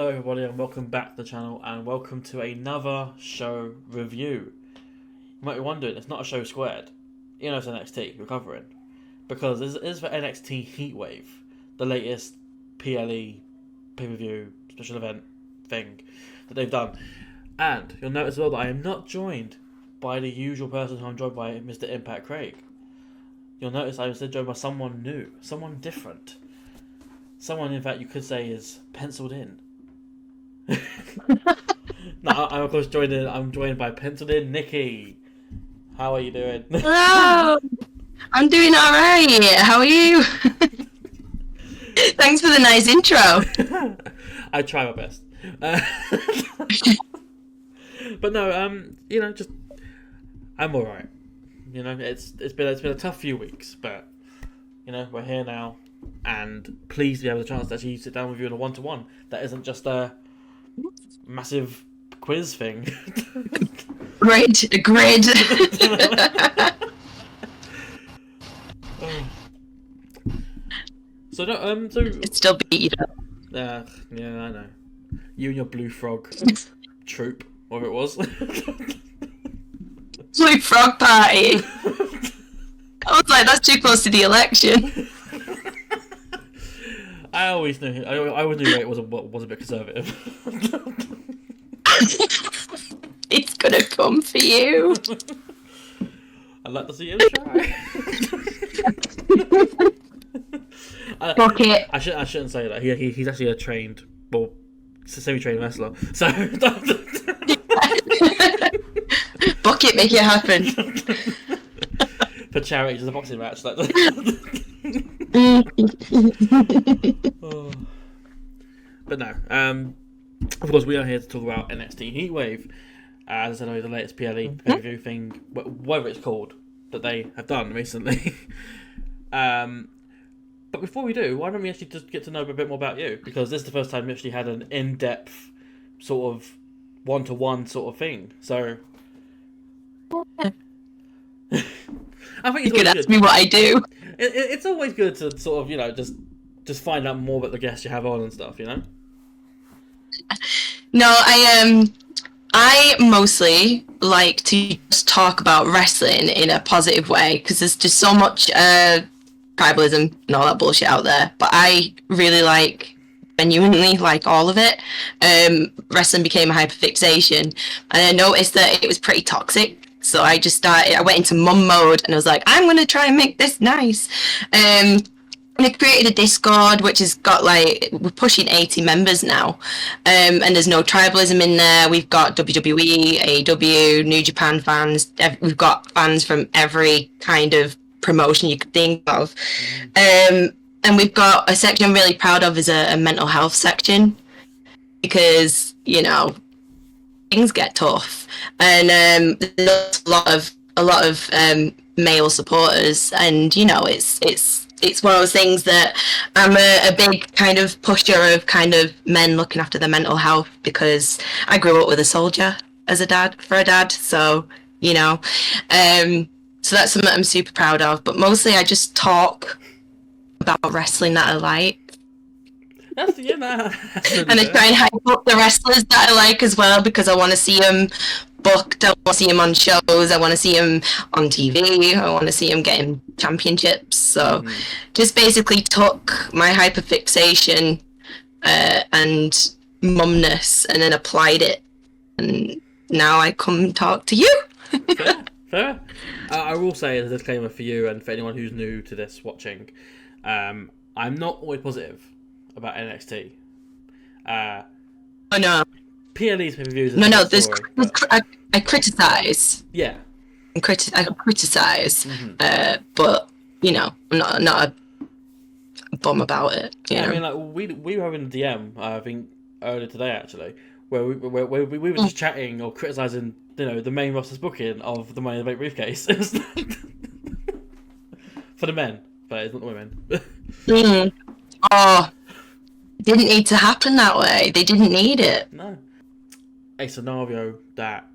Hello everybody and welcome back to the channel and welcome to another show review. You might be wondering, it's not a show squared. You know it's NXT we're covering. Because this is for NXT Heatwave, the latest PLE pay-per-view special event thing that they've done. And you'll notice as well that I am not joined by the usual person who I'm joined by, Mr. Impact Craig. You'll notice I'm instead joined by someone new, someone different. Someone, in fact, you could say is penciled in. No, I'm of course I'm joined by Pencilled In Nikki. How are you doing? Hello! I'm doing alright. How are you? Thanks for the nice intro. I try my best. But no, just I'm alright. It's been a tough few weeks, but we're here now. And pleased to have the chance to actually sit down with you in a one-to-one. That isn't just a massive quiz thing. Grid. So It's still beat up. yeah, I know. You and your blue frog troop, whatever it was. Blue Frog Party. I was like, that's too close to the election. I always knew. I always knew it was a bit conservative. It's gonna come for you. I'd like to see him try. Fuck it. I shouldn't say that. He's actually a semi-trained wrestler. So Bucket, make it happen. For charity, just a boxing match. Oh. But no, of course we are here to talk about NXT Heatwave, as I know the latest PLE pay-per-view thing, whatever it's called, that they have done recently. But before we do, why don't we actually just get to know a bit more about you? Because this is the first time we actually had an in-depth sort of one-to-one sort of thing. So I think You could ask me what I do. It's always good to sort of just find out more about the guests you have on and stuff. No, I mostly like to just talk about wrestling in a positive way because there's just so much tribalism and all that bullshit out there. But I really genuinely like all of it. Wrestling became a hyperfixation, and I noticed that it was pretty toxic. So I went into mum mode and I was like, I'm going to try and make this nice. And I created a Discord, which has got we're pushing 80 members now. And there's no tribalism in there. We've got WWE, AEW, New Japan fans. We've got fans from every kind of promotion you could think of. And we've got a section I'm really proud of is a mental health section. Because, things get tough, and there's a lot of male supporters, and it's one of those things that I'm a big kind of pusher of kind of men looking after their mental health, because I grew up with a soldier as a dad, so so that's something I'm super proud of. But mostly I just talk about wrestling that I like. That's and I try and hype up the wrestlers that I like as well, because I want to see them booked, I want to see them on shows, I want to see them on TV, I want to see them getting championships. So just basically took my hyperfixation and mumness and then applied it, and now I come talk to you. Fair. I will say as a disclaimer for you and for anyone who's new to this watching, I'm not always positive about NXT. Oh no. PLE's pay-per-views. No. I criticize. Yeah. I criticize. But I'm not a bum about it. I mean, we were having a DM. I think earlier today actually, where we were just chatting or criticizing, the main roster's booking of the Money in the Bank briefcase. For the men, but it's not the women. Oh. Didn't need to happen that way. They didn't need it. No. A scenario that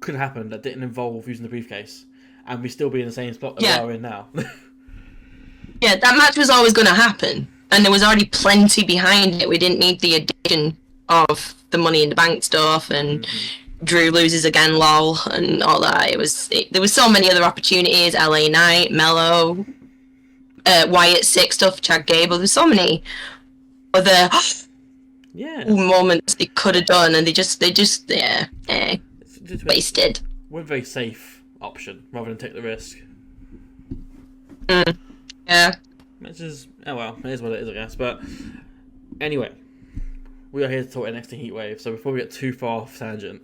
could happen that didn't involve using the briefcase, and we still be in the same spot that we are in now. Yeah, that match was always going to happen, and there was already plenty behind it. We didn't need the addition of the Money in the Bank stuff and Drew loses again, lol, and all that. There was so many other opportunities. LA Knight, Mello, Wyatt Six stuff, Chad Gable. There's so many other moments they could have done, and they just wasted. We're a very safe option rather than take the risk. Yeah. Which is, oh well, it is what it is, I guess. But anyway, we are here to talk NXT Heatwave. So before we get too far off tangent,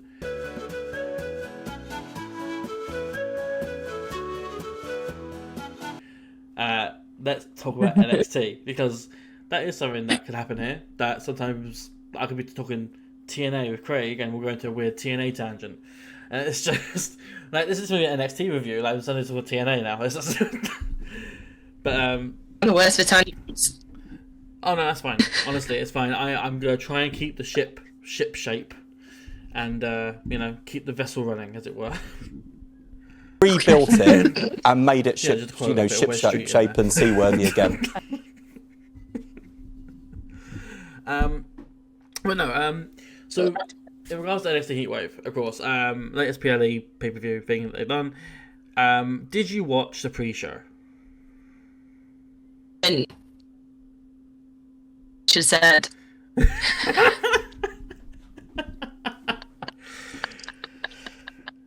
let's talk about NXT, because that is something that could happen here. That sometimes I could be talking TNA with Craig, and we'll go into a weird TNA tangent. And it's just like, this is really an NXT review. Like, we're starting to talk TNA now. It's just, but the worst for Tony. Oh no, that's fine. Honestly, it's fine. I'm gonna try and keep the ship shape, and keep the vessel running, as it were. Rebuilt it and made it ship shape and seaworthy again. But no. So in regards to NXT Heatwave, of course, latest PLE pay-per-view thing that they've done. Did you watch the pre-show? She said.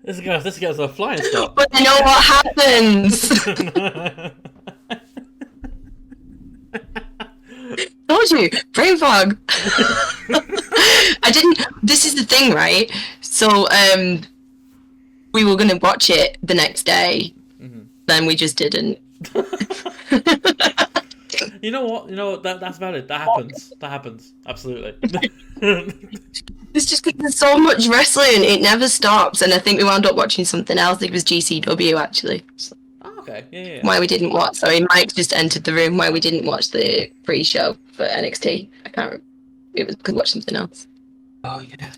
This gets a flying stop. But I know what happens. Told you, brain fog. I didn't. This is the thing, right? So, we were gonna watch it the next day, then we just didn't. You know what? That's valid. That happens. Absolutely. It's just because there's so much wrestling, it never stops, and I think we wound up watching something else. I think it was GCW, actually. So, okay, yeah. Why we didn't watch? Sorry, Mike just entered the room. Why we didn't watch the pre-show for NXT? I can't remember. It was because we watched something else. Oh yeah,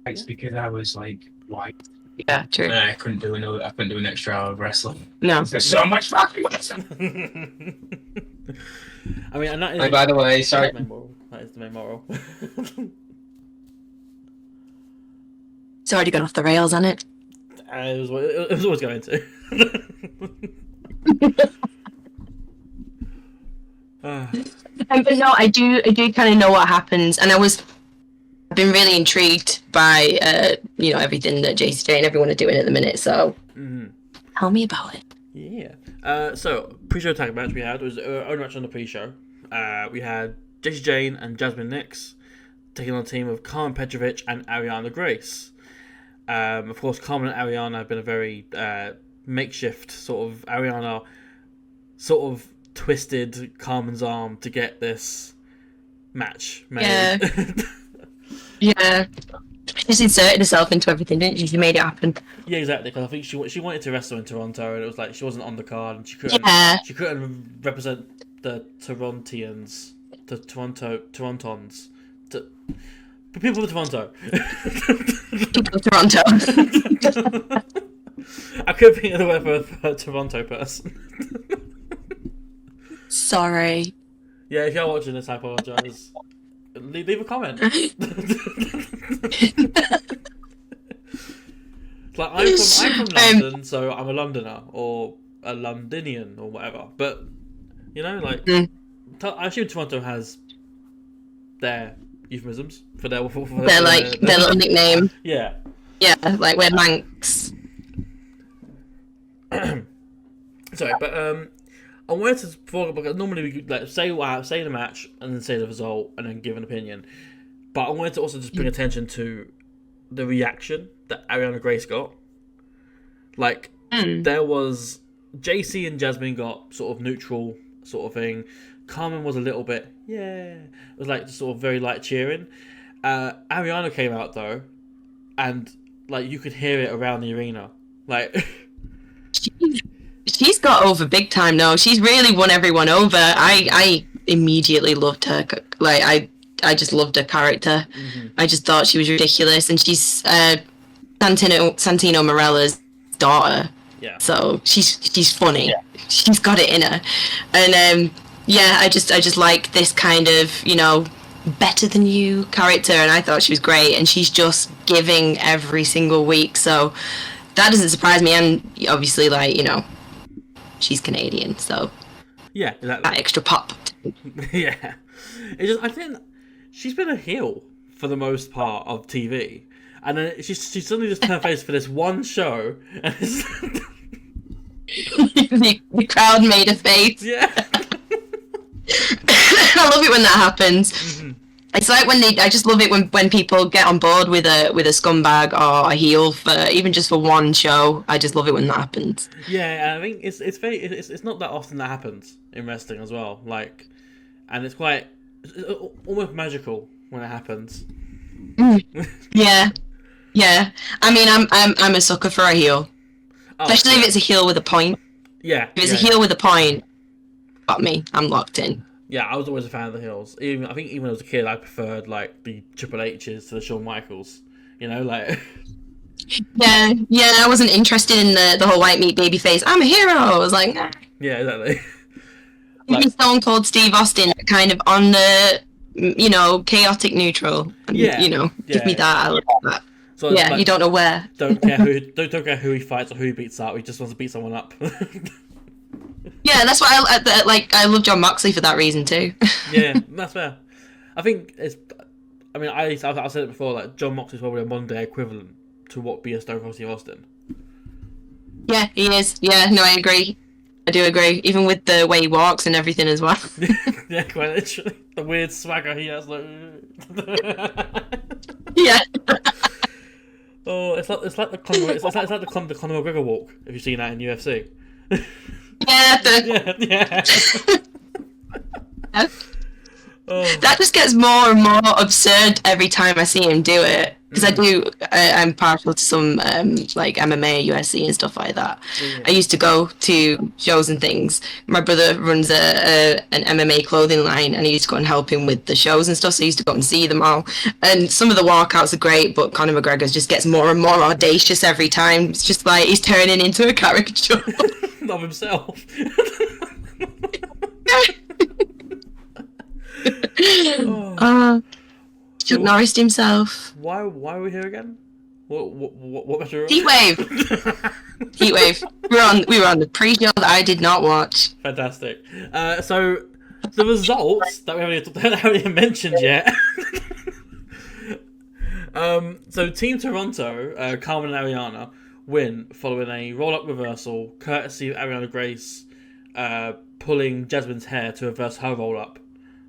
it's because I was like white. Yeah, true. And I couldn't do an extra hour of wrestling. No, there's so much fucking wrestling. I mean, and that is. By the way, sorry. That is the main moral. it's already gone off the rails, hasn't it? It was always going to. But no, I do kind of know what happens, and I've been really intrigued by everything that JCJ and everyone are doing at the minute. So tell me about it. Yeah. So pre-show tag match we had was only match on the pre-show. We had Jessie Jane and Jasmine Nix taking on a team of Carmen Petrovic and Ariana Grace. Of course, Carmen and Ariana have been a very makeshift sort of. Ariana sort of twisted Carmen's arm to get this match made. Yeah. Yeah. She just inserted herself into everything, didn't she? She made it happen. Yeah, exactly. Because I think she wanted to wrestle in Toronto, and it was like she wasn't on the card, and she couldn't represent the Torontians, the Torontons, people of Toronto. People of Toronto. I could think of the word for a Toronto person. Sorry. Yeah, if you're watching this, I apologise. Leave a comment. Like, I'm from London, so I'm a Londoner or a Londinian or whatever. But I assume Toronto has their euphemisms for their little nickname. Yeah. Yeah, like we're Manx. Sorry, but I wanted to talk because normally we could say the match and then say the result and then give an opinion. But I wanted to also just bring attention to the reaction that Ariana Grace got. There was JC and Jasmine got sort of neutral sort of thing. Carmen was a little bit, it was like sort of very light cheering. Ariana came out though, and you could hear it around the arena. She's got over big time now. She's really won everyone over. I immediately loved her. I just loved her character. Mm-hmm. I just thought she was ridiculous, and she's Santino Marella's daughter. Yeah. So she's funny. Yeah. She's got it in her, and I just like this kind of better than you character, and I thought she was great, and she's just giving every single week, so that doesn't surprise me. And obviously, like, you know, she's Canadian, so yeah, exactly. That extra pop. Yeah, I think she's been a heel for the most part of TV, and then she suddenly just turned face for this one show, and the crowd made a face. Yeah. I love it when that happens. Mm-hmm. It's like I just love it when people get on board with a scumbag or a heel for even just for one show. I just love it when that happens. Yeah, I think it's not that often that happens in wrestling as well. Like, and it's almost magical when it happens. Yeah. I mean, I'm a sucker for a heel, especially if it's a heel with a point. Yeah, if it's a heel with a point, got me. I'm locked in. Yeah, I was always a fan of the heels. I think even when I was a kid, I preferred like the Triple H's to the Shawn Michaels. You know, like. Yeah. I wasn't interested in the whole white meat baby face. I'm a hero. I was like, nah. Yeah, exactly. Like, Stone Cold Steve Austin, kind of on the, you know, chaotic neutral. Yeah. You know, give me that. I love that. So yeah, like, you don't know where. Don't care who he fights or who he beats up. He just wants to beat someone up. Yeah, that's why I love John Moxley for that reason too. Yeah, that's fair. I think it's. I mean, I've said it before. Like, John Moxley's probably a modern day equivalent to what be a Stone Cold Steve Austin. Yeah, he is. Yeah, no, I agree. I do agree. Even with the way he walks and everything as well. Yeah, quite literally. The weird swagger he has. Like. Yeah. Oh, it's like the Conor McGregor walk. If you've seen that in UFC. Yeah. Yeah. Oh. That just gets more and more absurd every time I see him do it. Because I'm partial to some like MMA, UFC and stuff like that. Yeah. I used to go to shows and things. My brother runs an MMA clothing line, and I used to go and help him with the shows and stuff, so I used to go and see them all. And some of the walkouts are great, but Conor McGregor just gets more and more audacious every time. It's just like he's turning into a caricature. Of himself. Chuck Norris himself. Why are we here again? What better? Heatwave. Heatwave. We were on the pre-show that I did not watch. Fantastic. So the results that we haven't even mentioned yet. So Team Toronto, Carmen and Ariana, win following a roll-up reversal, courtesy of Ariana Grace pulling Jasmine's hair to reverse her roll-up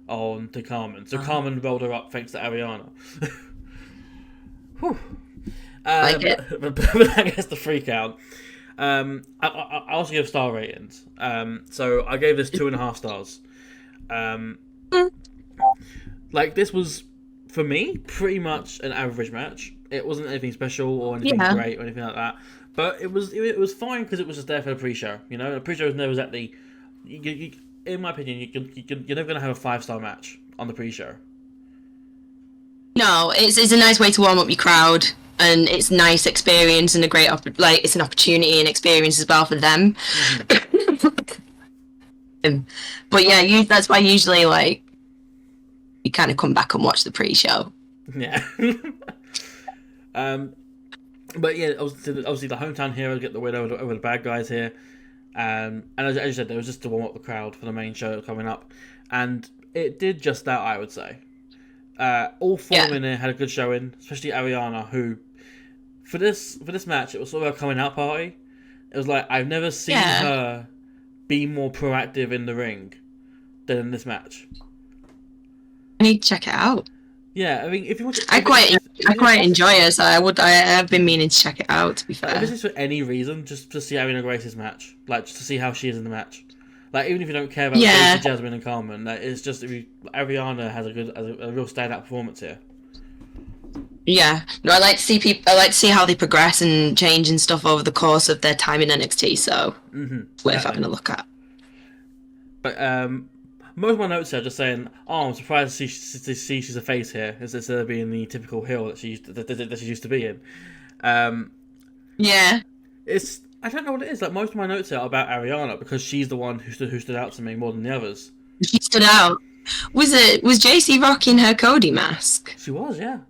onto Carmen. So Carmen rolled her up thanks to Ariana. Like it. But I guess the freak out. I also give star ratings. So I gave this 2.5 stars. Like, this was, for me, pretty much an average match. It wasn't anything special or anything great or anything like that. But it was fine because it was just there for the pre-show. You know, the pre-show was never exactly. In my opinion, you're never going to have a 5-star match on the pre-show. No, it's a nice way to warm up your crowd, and it's a nice experience and a great it's an opportunity and experience as well for them. But yeah, that's why usually like you kind of come back and watch the pre-show. Yeah. But yeah, obviously the hometown heroes get the win over the bad guys here. And as you said, there was just to warm up the crowd for the main show coming up, and it did just that, I would say. All 4 women here had a good showing, especially Ariana, who for this match, it was sort of a coming out party. It was like, I've never seen her be more proactive in the ring than in this match. I need to check it out. Yeah, I mean, if you want, I quite enjoy it, so I have been meaning to check it out. To be fair, if this is for any reason, just to see Ariana Grace's match, like just to see how she is in the match, like even if you don't care about Jasmine and Carmen, like, it's just Ariana has a real standout performance here. Yeah, no, I like to see people. I like to see how they progress and change and stuff over the course of their time in NXT. So worth having a look at. But most of my notes are just saying, "Oh, I'm surprised to see she's a face here, instead of being the typical heel that she used to be in." Yeah, it's I don't know what it is. Like, most of my notes are about Ariana because she's the one who stood out to me more than the others. She stood out. Was JC rocking her Cody mask? She was, yeah.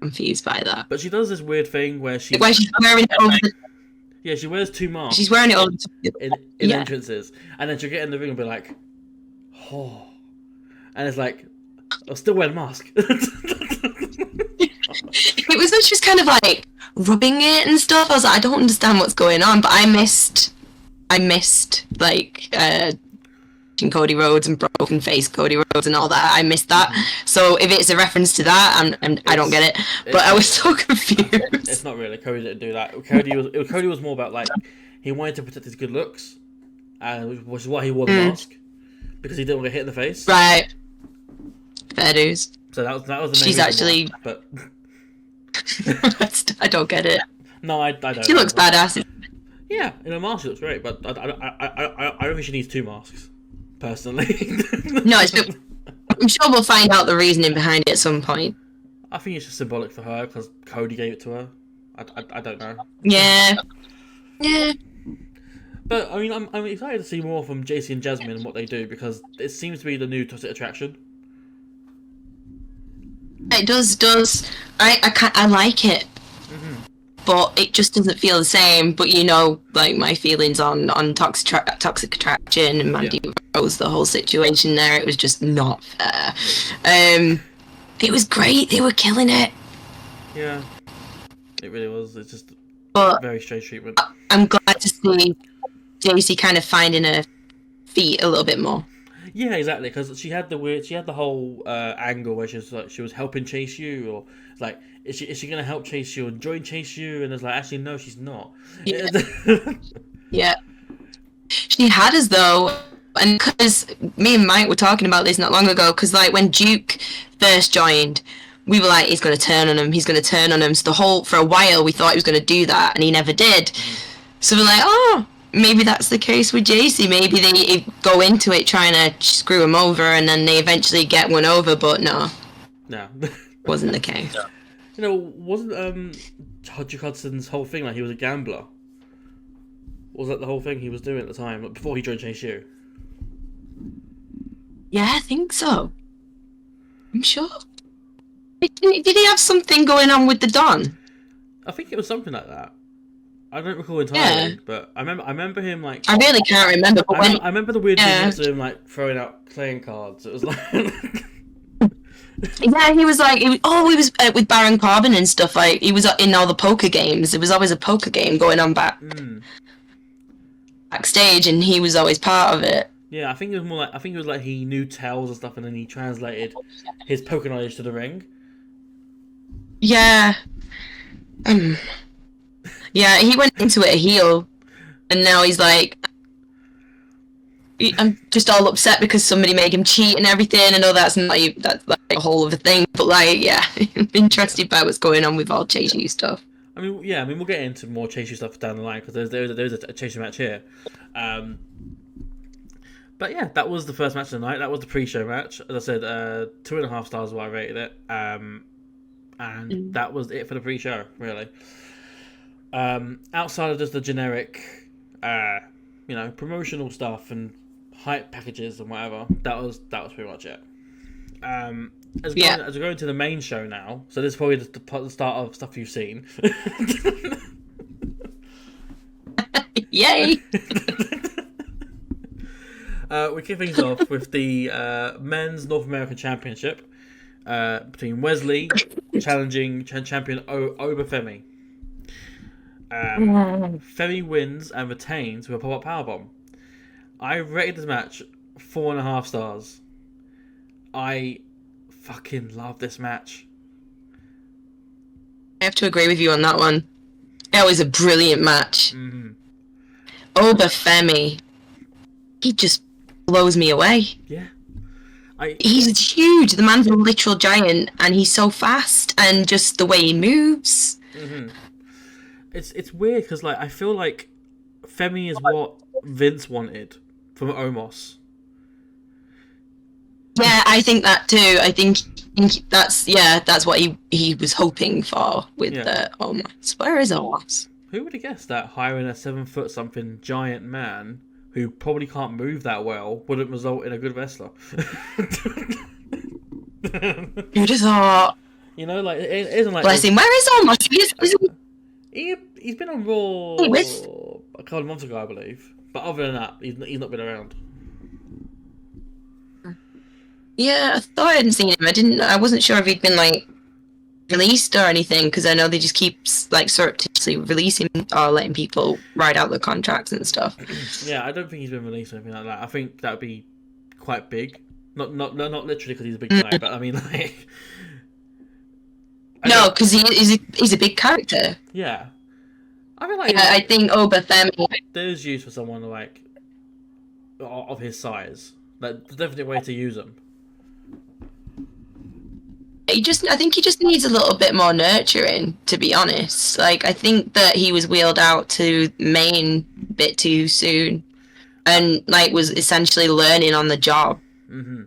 Confused by that. But she does this weird thing where she's wearing it over the... Yeah, she wears 2 masks. She's wearing it over in entrances, and then she'll get in the ring and be like, "Oh," and it's like, "I'll still wear a mask." It was when she was kind of like rubbing it and stuff. I was like, I don't understand what's going on, but I missed like Cody Rhodes and broken face Cody Rhodes and all that. I missed that. So if it's a reference to that, I don't get it. But I was so confused. It's not really. Cody didn't do that. Cody was more about like he wanted to protect his good looks, which is why he wore the mask, because he didn't want to get hit in the face. Right. Fair dues. So that was the main She's reason actually. why, but I don't get it. no, I don't. She looks badass. Yeah, in a mask she looks great, but I don't think she needs 2 masks, personally. No, I'm sure we'll find out the reasoning behind it at some point. I think it's just symbolic for her because Cody gave it to her. I don't know. Yeah. Yeah. But I mean, I'm excited to see more from JC and Jasmine and what they do, because it seems to be the new toxic attraction. It does. I like it, but it just doesn't feel the same. But you know, like my feelings on toxic attraction and Mandy Rose, the whole situation there, it was just not fair. It was great. They were killing it. Yeah, it really was. It's just very strange treatment. I'm glad to see JC kind of finding her feet a little bit more. Yeah, exactly. Because she had the whole angle where she was helping chase you, or like, is she gonna help chase you and join chase you? And it's like, actually, no, she's not. Yeah. Yeah. She had us though, and because me and Mike were talking about this not long ago, because like when Duke first joined, we were like, he's gonna turn on him. So for a while we thought he was gonna do that, and he never did. So we're like, oh, maybe that's the case with JC. Maybe they go into it trying to screw him over, and then they eventually get one over. But no, wasn't the case. You know, wasn't Duke Hudson's whole thing like he was a gambler? Was that the whole thing he was doing at the time, like, before he joined Chase U? Yeah, I think so. I'm sure. Did he have something going on with the Don? I think it was something like that. I don't recall entirely, but I remember him like. I really can't remember. But I remember the weird things of him like throwing out playing cards. It was like. Yeah, he was with Baron Corbin and stuff. Like he was in all the poker games. There was always a poker game going on backstage, and he was always part of it. Yeah, I think it was more like he knew tells and stuff, and then he translated his poker knowledge to the ring. Yeah. Yeah, he went into it a heel, and now he's like, I'm just all upset because somebody made him cheat and everything. I know that's like a whole other thing, but like, yeah, I'm interested by what's going on with all Chase U stuff. I mean, we'll get into more Chase U stuff down the line, because there's a Chase U match here. But yeah, that was the first match of the night. That was the pre-show match. As I said, 2.5 stars is what I rated it. And that was it for the pre-show, really. Outside of just the generic, promotional stuff and hype packages and whatever, that was pretty much it. As we go into the main show now, so this is probably the start of stuff you've seen. Yay! We kick things off with the men's North American Championship between Wesley challenging champion Oba Femi. Femi wins and retains with a pop-up powerbomb. I rated this match 4.5 stars. I fucking love this match. I have to agree with you on that one. That was a brilliant match. Oba Femi, he just blows me away. Yeah. He's huge. The man's a literal giant, and he's so fast, and just the way he moves. It's weird because like I feel like Femi is what Vince wanted from Omos. Yeah, I think that too. I think that's what he was hoping for with the Omos. Where is Omos? Who would have guessed that hiring a 7 foot something giant man who probably can't move that well wouldn't result in a good wrestler. You just thought, You know, like it isn't like bless him. Where is Omos? he's been on Raw a couple of months ago, I believe. But other than that, he's not been around. Yeah, I thought I hadn't seen him. I wasn't sure if he'd been like released or anything, because I know they just keep like surreptitiously releasing or letting people ride out their contracts and stuff. Yeah, I don't think he's been released or anything like that. I think that would be quite big. Not literally because he's a big guy, but I mean like. No, because he's a big character. Yeah, I feel like I think Obafemi. There's use for someone like of his size. Like, there's definitely a way to use him. I think he just needs a little bit more nurturing, to be honest. Like, I think that he was wheeled out to main a bit too soon, and like was essentially learning on the job. Mm-hmm.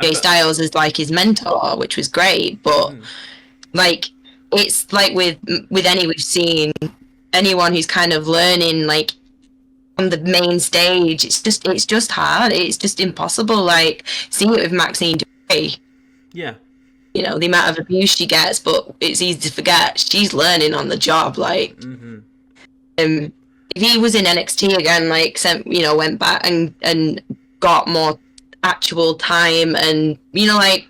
Jay Styles is like his mentor, which was great, but like it's like with we've seen anyone who's kind of learning like on the main stage, it's just hard. It's just impossible. Like, see it with Maxine Dupree. Yeah. You know, the amount of abuse she gets, but it's easy to forget she's learning on the job. Like, if he was in NXT again, like, went back and got more actual time, and like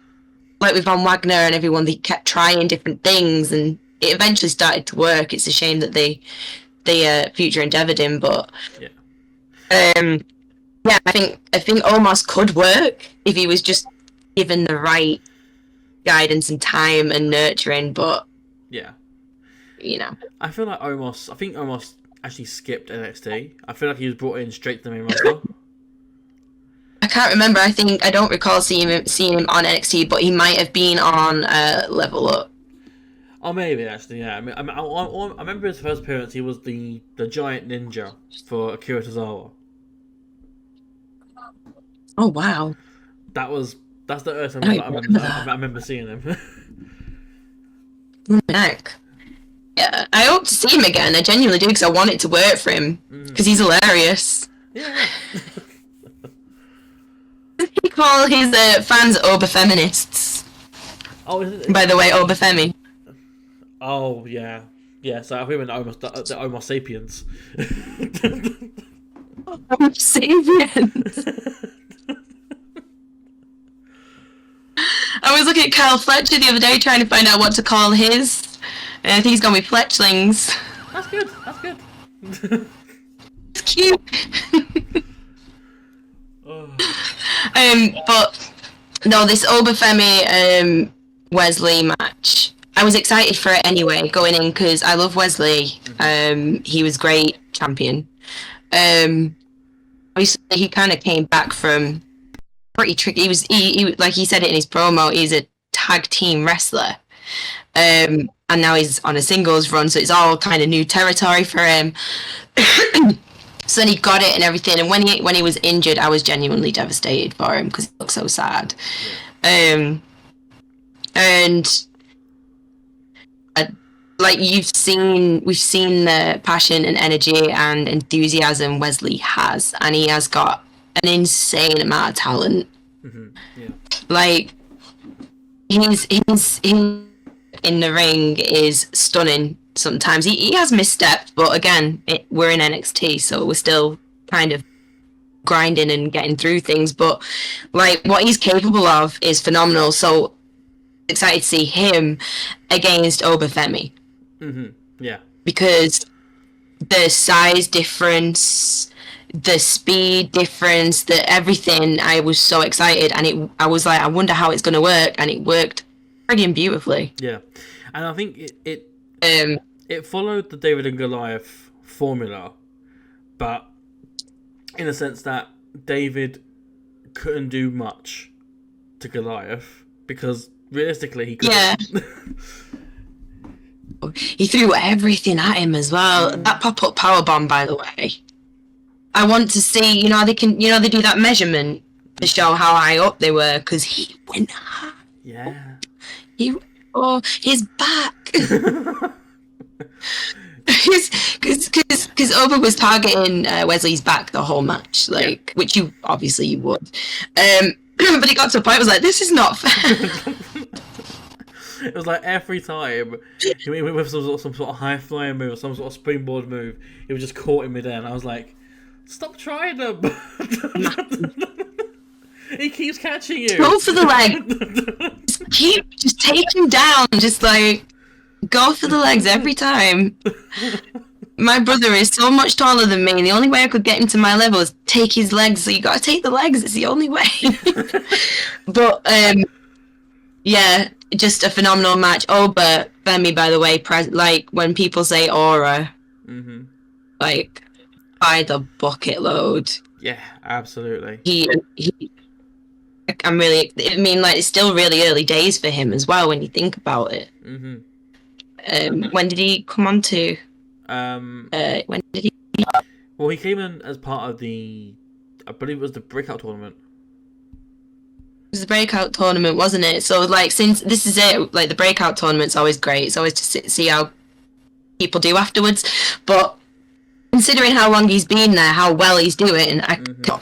with Von Wagner and everyone, they kept trying different things, and it eventually started to work. It's a shame that they future endeavored him, but yeah, I think Omos could work if he was just given the right guidance and time and nurturing, but yeah, I feel like Omos actually skipped NXT. I feel like he was brought in straight to the main roster. I can't remember. I don't recall seeing him on NXT, but he might have been on Level Up. Oh, maybe actually, yeah. I remember his first appearance. He was the giant ninja for Akira Tozawa. Oh wow! That's the first time I remember seeing him. Heck. Yeah, I hope to see him again. I genuinely do, because I want it to work for him, because he's hilarious. Yeah. He call his fans Oberfeminists. Oh, by the way, Obafemi. Oh yeah, yeah. So I think the Homo sapiens. Homo sapiens. I was looking at Kyle Fletcher the other day trying to find out what to call his. And I think he's gone with Fletchlings. That's good. That's good. It's cute. But no, this Obafemi Wesley match, I was excited for it anyway going in, because I love Wesley. He was great champion. Obviously he kind of came back from pretty tricky. He like he said it in his promo, he's a tag team wrestler. And now he's on a singles run, so it's all kind of new territory for him. So then he got it and everything, and when he was injured, I was genuinely devastated for him, because he looked so sad. And like we've seen the passion and energy and enthusiasm Wesley has, and he has got an insane amount of talent. Yeah. Like he's in the ring is stunning. Sometimes he has missteps, but again, we're in NXT, so we're still kind of grinding and getting through things. But like what he's capable of is phenomenal. So excited to see him against Obafemi. Yeah. Because the size difference, the speed difference, the everything, I was so excited, and I was like, I wonder how it's going to work, and it worked friggin' beautifully. Yeah, and I think it followed the David and Goliath formula, but in a sense that David couldn't do much to Goliath, because realistically he couldn't. Yeah. He threw everything at him as well. That pop-up powerbomb, by the way. I want to see, they do that measurement to show how high up they were, because he went high. Yeah. His back. Because because Oba was targeting Wesley's back the whole match, like, which you would. But it got to a point, I was like, this is not fair. It was like every time he went with some sort of high flying move or some sort of springboard move, he was just caught in midair, and I was like, stop trying them. He keeps catching you. Go for the leg. Just take him down. Just like go for the legs every time. My brother is so much taller than me, and the only way I could get him to my level is take his legs. So you got to take the legs. It's the only way. But yeah, just a phenomenal match. Oh, but Femi, by the way, like when people say aura, like by the bucket load. Yeah, absolutely. I'm really. I mean, like it's still really early days for him as well when you think about it. When did he come on to? When did he? Well, he came in as part of the, I believe it was the breakout tournament. It was the breakout tournament, wasn't it? So, like, since this is it, like the breakout tournament's always great. It's always to see how people do afterwards. But considering how long he's been there, how well he's doing,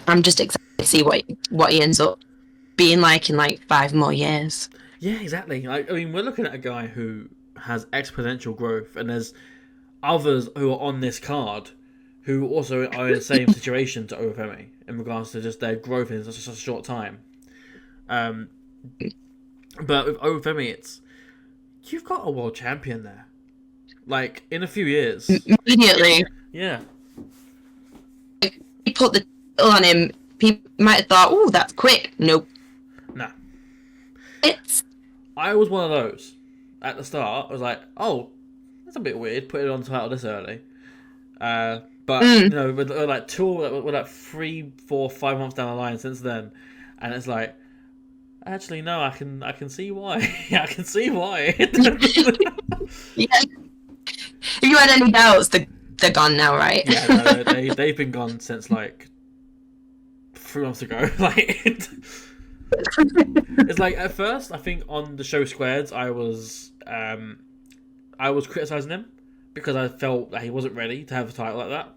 I'm just excited to see what he ends up being like in like 5 more years. Yeah, exactly. I mean, we're looking at a guy who has exponential growth, and there's others who are on this card who also are in the same situation to Obafemi in regards to just their growth in such a short time. But with Obafemi, you've got a world champion there. Like, in a few years. Immediately. Yeah. He put the title on him, people might have thought, oh, that's quick. Nope. Nah. It's... I was one of those. At the start, I was like, oh, that's a bit weird, putting it on title this early. But, you know, we're like 3, 4, 5 months down the line since then, and it's like, actually, no, I can see why. I can see why. Yeah. If you had any doubts, they're gone now, right? Yeah, no, they've been gone since like 3 months ago. Like, it's like at first, I think on the show Squared, I was criticizing him because I felt that he wasn't ready to have a title like that.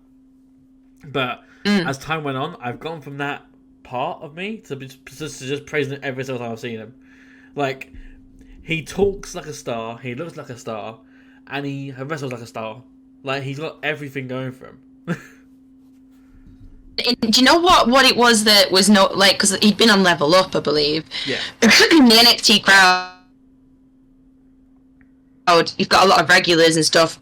But as time went on, I've gone from that part of me to just praising him every single time I've seen him. Like, he talks like a star, he looks like a star, and he wrestles like a star. Like, he's got everything going for him. And do you know what it was that was not like, because he'd been on Level Up, I believe. Yeah. In the NXT crowd, you've got a lot of regulars and stuff.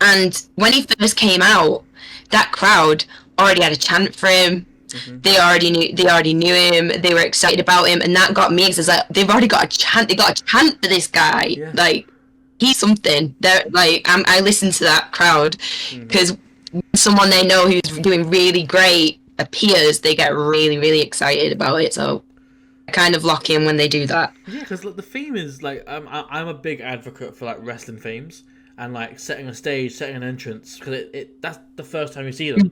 And when he first came out, that crowd already had a chant for him. They already knew him. They were excited about him, and that got me because like they've already got a chant. They got a chant for this guy. Yeah. Like, he's something. They're like, I listen to that crowd because someone they know who's doing really great appears, they get really, really excited about it. So I kind of lock in when they do that. Yeah, because the theme is like, I'm a big advocate for like wrestling themes and like setting a stage, setting an entrance, because that's the first time you see them.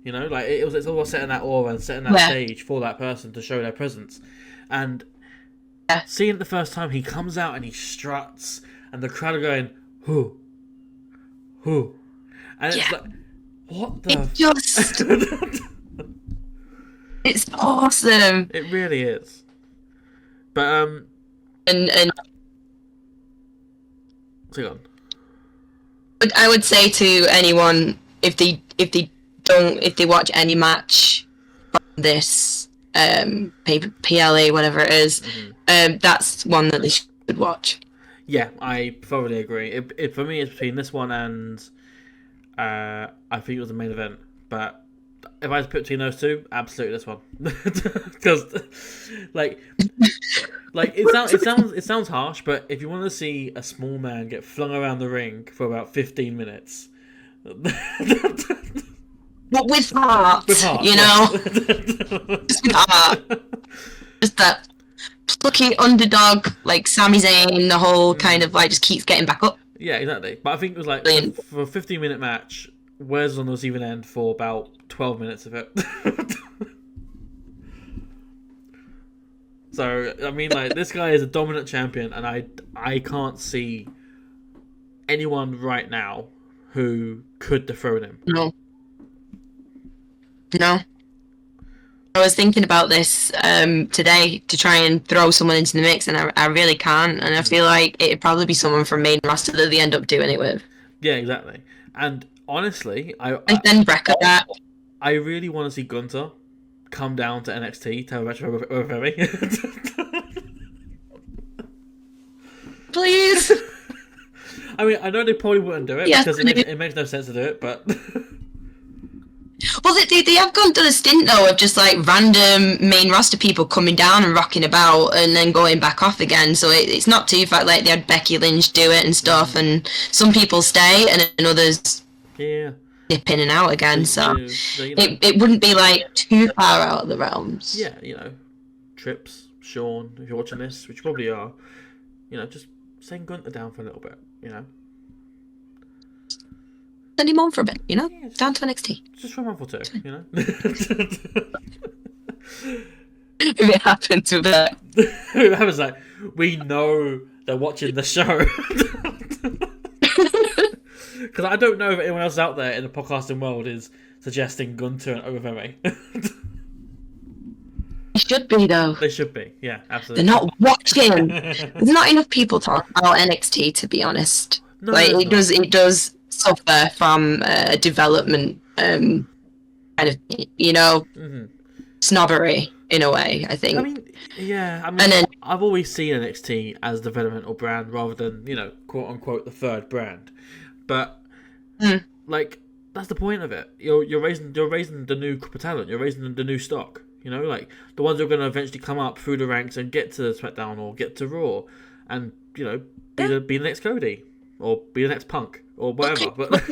You know, like it's all about setting that aura and setting that stage for that person to show their presence. And seeing it the first time, he comes out and he struts, and the crowd are going, "Who? And it's like, what the? It just, it's awesome. It really is. But and hang on. But I would say to anyone, if they watch any match from this PLA, whatever it is, that's one that they should watch. Yeah, I thoroughly agree. It for me, it's between this one and I think it was the main event. But if I had to put between those two, absolutely this one, because like it sounds harsh, but if you want to see a small man get flung around the ring for about 15 minutes. But with heart, you know? Just with heart. Just that plucky underdog, like Sami Zayn, the whole kind of like just keeps getting back up. Yeah, exactly. But I think it was like, for a 15-minute match, Wes on the receiving end for about 12 minutes of it. So, I mean, like, this guy is a dominant champion, and I can't see anyone right now who could dethrone him. No. I was thinking about this today to try and throw someone into the mix, and I really can't. And I feel like it'd probably be someone from main roster that they end up doing it with. Yeah, exactly. And honestly, then Brecker that. I really want to see Gunther come down to NXT to have a match with Heavy. Please. I mean, I know they probably wouldn't do it because it makes no sense to do it, but. Well, they have gone to the stint though of just like random main roster people coming down and rocking about and then going back off again. So it's not too far. Like they had Becky Lynch do it and stuff, and some people stay and others dip in and out again. It wouldn't be like too far out of the realms. Yeah, Trips, Sean, if you're watching this, which you probably are, just send Gunther down for a little bit, Send him on for a bit, down to NXT. Just for a month or two, If it happens with that. It happens like, we know they're watching the show. Because I don't know if anyone else out there in the podcasting world is suggesting Gunther and Overfemi. They should be, though. They should be, yeah, absolutely. They're not watching. There's not enough people talking about NXT, to be honest. No, it does suffer from development kind of snobbery in a way, I think. I've always seen NXT as developmental brand rather than quote unquote the third brand, but that's the point of it. You're raising the new talent, you're raising the new stock, like the ones who are going to eventually come up through the ranks and get to SmackDown or get to Raw and be the next Cody or be the next Punk or whatever. But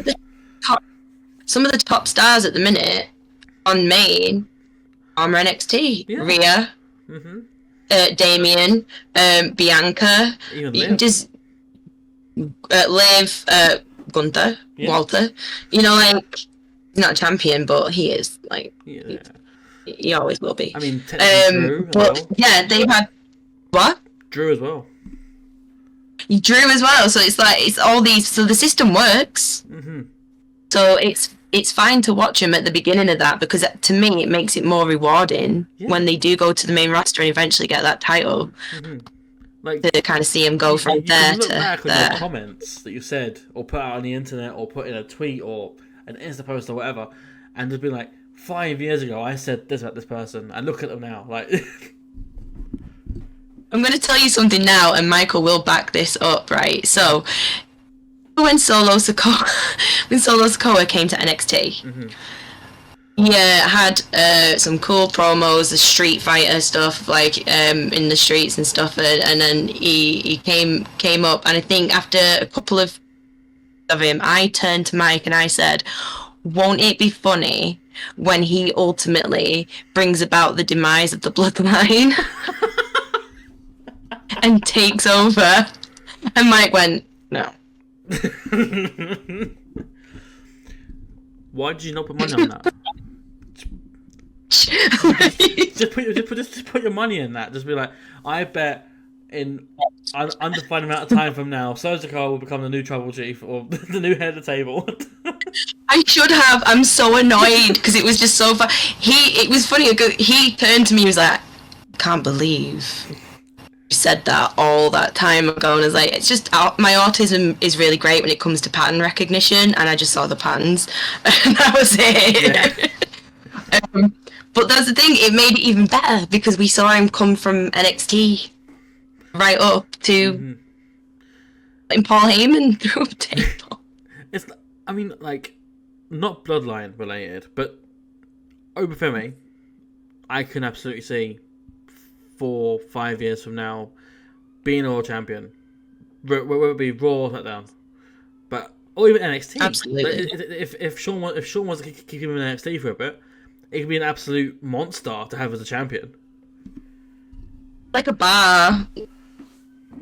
some of the top stars at the minute on main are NXT. Yeah. Rhea, Damien, Bianca, even Liv. Just Liv, Gunther, Walter. He's not a champion, but he is. He always will be. I mean, Drew as well. Yeah, they've had what? Drew as well. Drew as well. So it's all these. So the system works. So it's fine to watch them at the beginning of that because to me it makes it more rewarding when they do go to the main roster and eventually get that title. To kind of see them go from there you can look to back there. on your comments that you said or put out on the internet or put in a tweet or an Insta post or whatever, and just be like, 5 years ago I said this about this person, and look at them now. I'm going to tell you something now, and Michael will back this up, right? So, when Solo Sikoa came to NXT, he had some cool promos, the Street Fighter stuff, in the streets and stuff, and then he came up, and I think after a couple of him, I turned to Mike and I said, won't it be funny when he ultimately brings about the demise of the bloodline and takes over? And Mike went, no. Why did you not put money on that? just put your money in that. Just be like, I bet in an undefined amount of time from now, Sozako will become the new tribal chief or the new head of the table. I should have. I'm so annoyed because it was just so fun. It was funny. He turned to me and was like, can't believe you said that all that time ago. And I was like, it's just my autism is really great when it comes to pattern recognition, and I just saw the patterns and that was it. Yeah. But that's the thing, it made it even better because we saw him come from NXT right up to letting Paul Heyman through a table. It's, not bloodline related, but Obafemi, I can absolutely see 4 or 5 years from now being a world champion. Whether it be Raw or SmackDown, or even NXT. Absolutely. If Sean wants to keep him in NXT for a bit, it could be an absolute monster to have as a champion. Like a bar.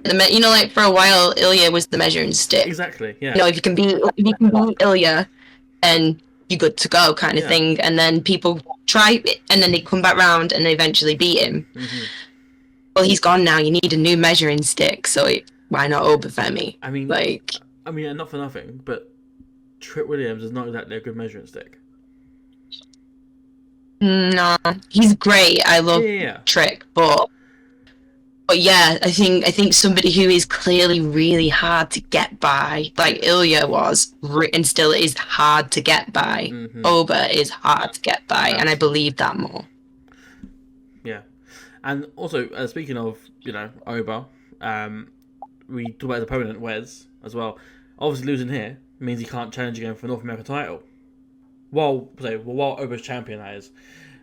For a while, Ilya was the measuring stick. Exactly, yeah. If you can beat Ilya, then you're good to go, kind of thing. And then people try it, and then they come back round and they eventually beat him. Well, he's gone now. You need a new measuring stick, so why not Obafemi? Not for nothing, but Trick Williams is not exactly a good measuring stick. No, he's great. I love Trick, but yeah, I think somebody who is clearly really hard to get by, like Ilya was, and still is hard to get by. Oba is hard to get by, and I believe that more. Yeah, and also speaking of Oba, we talk about his opponent Wes as well. Obviously, losing here means he can't challenge again for the North American title. While Oba's champion, that is.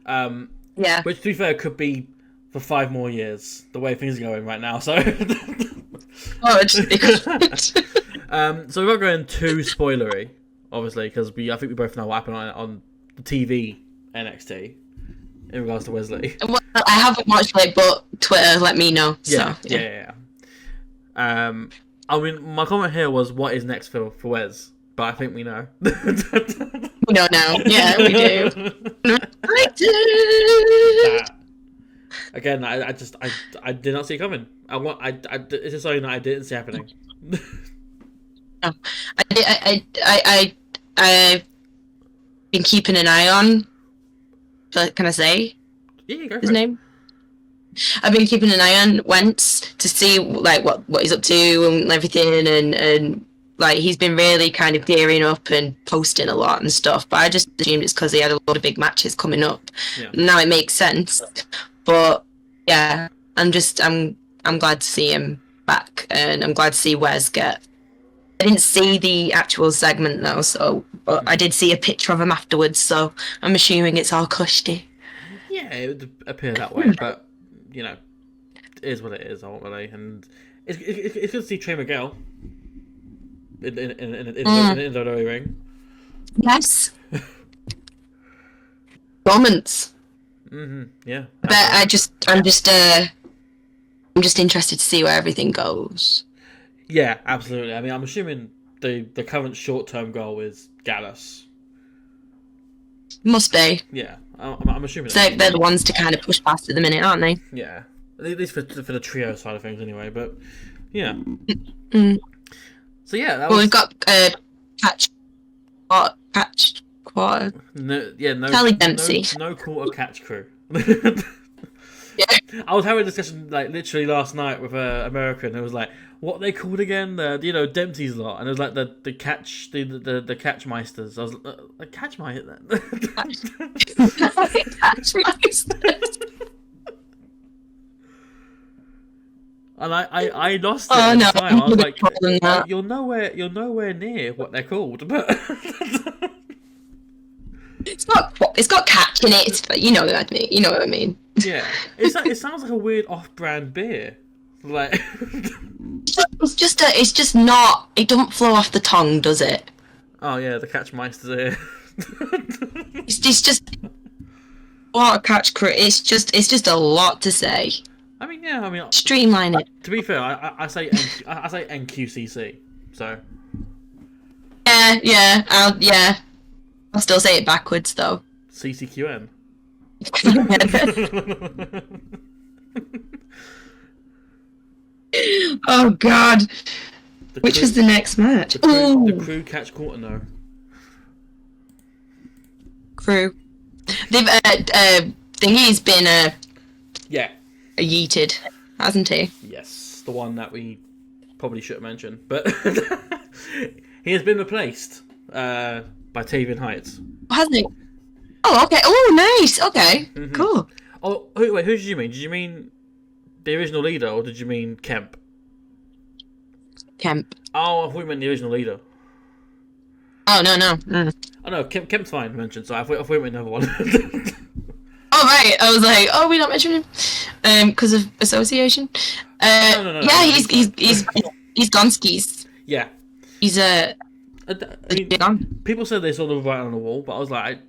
Yeah. Which, to be fair, could be for 5 more years, the way things are going right now. So, so we're not going too spoilery, obviously, because I think we both know what happened on the TV NXT in regards to Wesley. Well, I haven't watched it, but Twitter let me know. Yeah, so, yeah. I mean, my comment here was, what is next for Wes? But I think we know. We know now. Yeah, we do. I do. Again, I did not see it coming. It's just something that I didn't see happening. No, I've been keeping an eye on. Can I say? Yeah, go for his it. name. I've been keeping an eye on Wentz to see like what he's up to and everything, and like he's been really kind of gearing up and posting a lot and stuff. But I just assumed it's because he had a lot of big matches coming up. Yeah. Now it makes sense. But yeah, I'm glad to see him back, and I'm glad to see Wes get. I didn't see the actual segment though, but I did see a picture of him afterwards, so I'm assuming it's all cushy. Yeah, it would appear that way, but it is what it is ultimately, and it's good to see Trey Miguel in the WWE ring. Yes. Moments. Yeah. But I'm just interested to see where everything goes. Yeah, absolutely. I mean, I'm assuming the current short-term goal is Gallus. Must be. Yeah, I'm assuming. So they're the ones to kind of push past at the minute, aren't they? Yeah, at least for the trio side of things, anyway. But yeah. So yeah, we've got catch quarter. No Tally Dempsey. No quarter catch crew. Yeah. I was having a discussion like literally last night with an American who was like, "What are they called again? Dempsey's lot," and it was like the catch the catch meisters. I was like, catch meister. Catch meisters. And I lost it at the time. I was like, that. you're nowhere near what they're called, but it's got catch in it. But you know what I mean. You know what I mean. Yeah, it sounds like a weird off-brand beer. Like it's just not. It don't flow off the tongue, does it? Oh yeah, the Catchmeister's here. It's just what a catch crew. It's just a lot to say. I mean, yeah. I mean, streamline it. To be fair, I say NQCC. So. Yeah. I'll still say it backwards though. CCQN. Oh God! Which was the next match? The crew catch Cortino. Crew. They've Thingy's been yeeted, hasn't he? Yes, the one that we probably should have mentioned, but he has been replaced by Tavian Heights. Hasn't he? Oh, okay. Oh, nice. Okay, cool. Oh, wait. Who did you mean? Did you mean the original leader, or did you mean Kemp? Kemp. Oh, I thought you meant the original leader. Oh no. Oh no, Kemp's fine mentioned. So I thought you meant another one. Oh right, I was like, oh, we don't mention him, because of association. No. Yeah, he's gone skis. Yeah. He's I mean, people said they saw the writing on the wall, but I was like,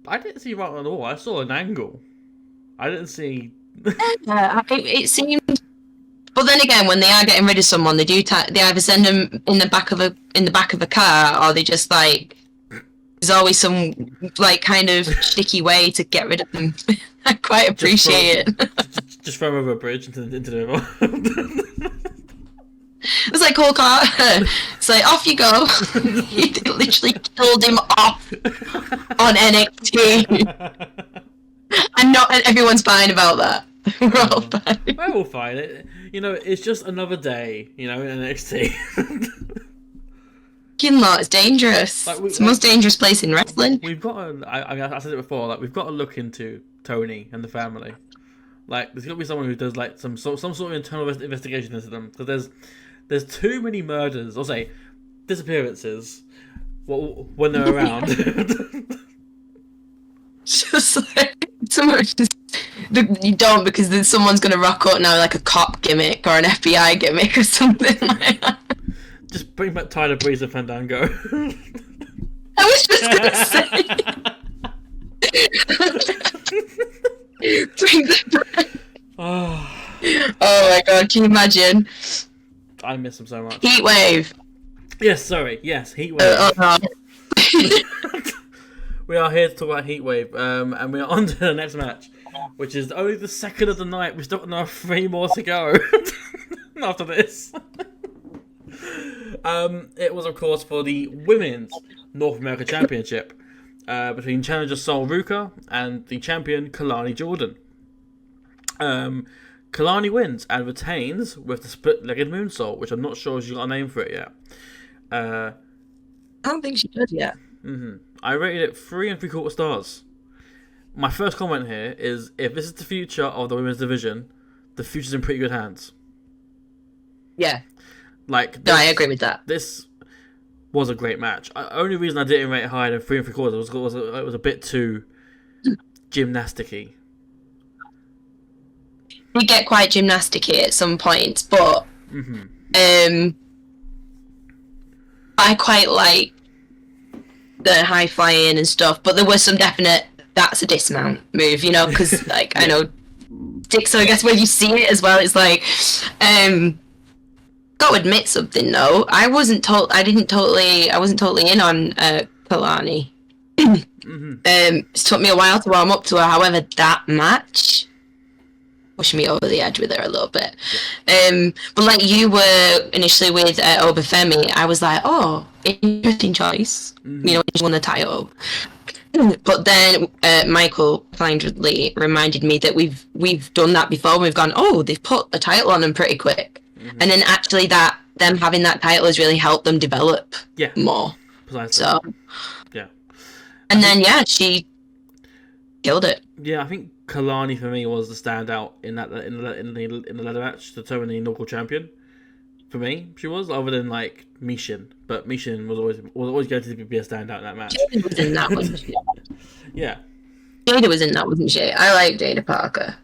I didn't see writing on the wall. I saw an angle. I didn't see. It seemed. But then again, when they are getting rid of someone, they do. They either send them in the back of a car, or they just like. There's always some like kind of sticky way to get rid of them. I quite appreciate it. Just throw them over a bridge into the river. was like Cole Carter. It's like, off you go. He literally killed him off on NXT. And everyone's fine about that. We're all fine. We're all fine. It's just another day, in NXT. It's dangerous. It's the most dangerous place in wrestling. We've got to, I said it before, we've got to look into Tony and the family. There's got to be someone who does some sort of internal investigation into them, because there's too many murders, or say disappearances, when they're around. Just you don't, because then someone's gonna rock up now like a cop gimmick or an FBI gimmick or something like that. Just bring back Tyler Breeze and Fandango. I was just gonna say. Bring them back. Oh my god, can you imagine? I miss them so much. Heatwave. Yes, Heatwave. We are here to talk about Heatwave, and we are on to the next match, which is only the second of the night. We've still got another 3 more to go after this. It was, of course, for the Women's North America Championship between challenger Sol Ruka and the champion Kalani Jordan. Kalani wins and retains with the split-legged moonsault, which I'm not sure she's got a name for it yet. I don't think she did yet. Mm-hmm. I rated it 3 3/4 stars. My first comment here is, if this is the future of the women's division, the future's in pretty good hands. Yeah. I agree with that. This was a great match. Only reason I didn't rate it higher than 3 3/4 was it was a bit too gymnastic-y. We get quite gymnastic-y at some points, but I quite like the high flying and stuff, but there was some definite that's a dismount move, because I know Dick, so I guess when you see it as well, it's like got to admit something though. I wasn't totally in on Kalani. It took me a while to warm up to her. However, that match pushed me over the edge with her a little bit. But like you were initially with Obafemi, I was like, oh, interesting choice. She won the title. But then Michael kindly reminded me that we've done that before. We've gone, oh, they've put a title on them pretty quick. And then actually them having that title has really helped them develop more. Precisely. So yeah. And then she killed it. Yeah, I think Kalani for me was the standout in the ladder match to determine the inaugural champion. For me, she was, other than like Mishin, but Mishin was always going to be a standout in that match. Jada was in that, wasn't she? Yeah. Jada was in that, wasn't she? I like Jada Parker.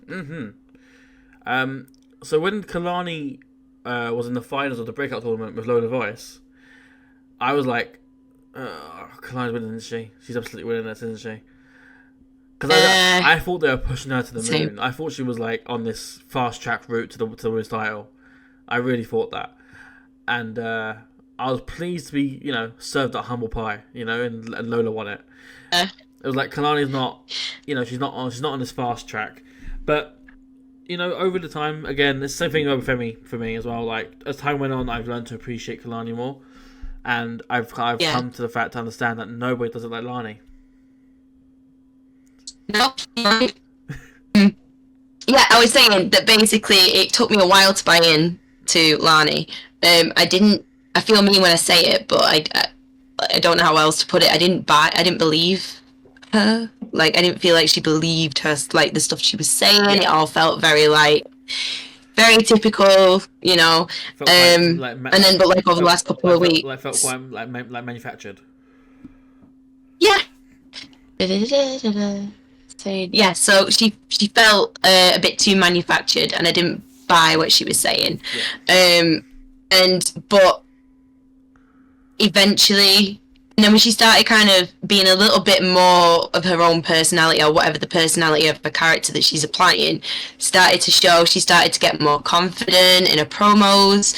So when Kalani was in the finals of the breakout tournament with Lola Vice, I was like, Kalani's winning, isn't she? She's absolutely winning this, isn't she? Because I thought they were pushing her to the moon. I thought she was like on this fast track route to the women's title. I really thought that. And I was pleased to be, served that humble pie, and Lola won it. It was like Kalani's not, she's not on this fast track. But, over the time, again, it's the same thing over Femi for me as well. Like, as time went on, I've learned to appreciate Kalani more. And I've come to the fact to understand that nobody does it like Lani. Nope. Yeah, I was saying that basically it took me a while to buy in to Lani. I feel mean when I say it, but I don't know how else to put it. I didn't believe her. Like, I didn't feel like she believed her, like, the stuff she was saying. Yeah. It all felt very typical, and then, but like over the last couple of weeks, felt quite like manufactured. Yeah. Yeah, so she felt a bit too manufactured, and I didn't buy what she was saying. Yeah. But eventually, and then when she started kind of being a little bit more of her own personality, or whatever the personality of the character that she's applying started to show, she started to get more confident in her promos,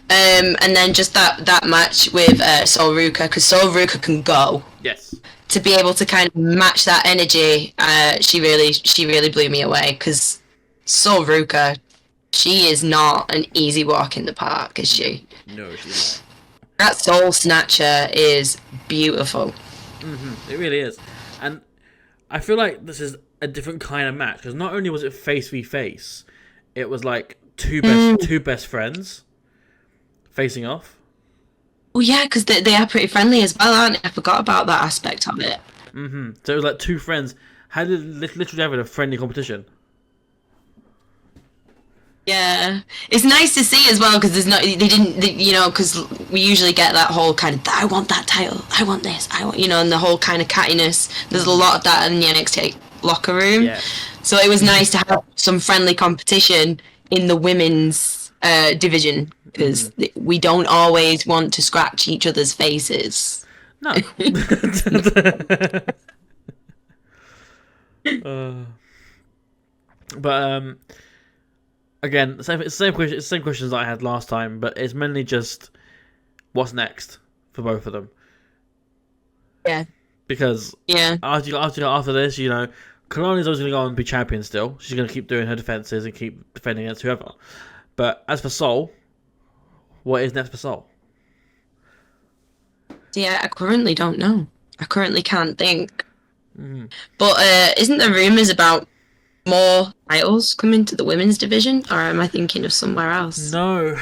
and then just that match with Sol Ruka, because Sol Ruka can go. Yes. To be able to kind of match that energy, she really blew me away, because Sol Ruka, she is not an easy walk in the park, is she? No, she's not. That Soul Snatcher is beautiful. It really is. And I feel like this is a different kind of match, because not only was it face v face, it was like two best friends facing off. Oh yeah, because they are pretty friendly as well, aren't they? I forgot about that aspect of it. So it was like two friends had literally having a friendly competition. Yeah, it's nice to see as well, because because we usually get that whole kind of, I want that title, I want this, I want, and the whole kind of cattiness. There's a lot of that in the NXT locker room. Yeah. So it was nice to have some friendly competition in the women's division, because we don't always want to scratch each other's faces. No. But again, same questions that I had last time, but it's mainly just what's next for both of them. Yeah. Because after this, Kalani's always going to go on and be champion still. She's going to keep doing her defenses and keep defending against whoever. But as for Soul, what is next for Soul? Yeah, I currently don't know. I currently can't think. But isn't there rumours about more titles coming to the women's division, or am I thinking of somewhere else? No,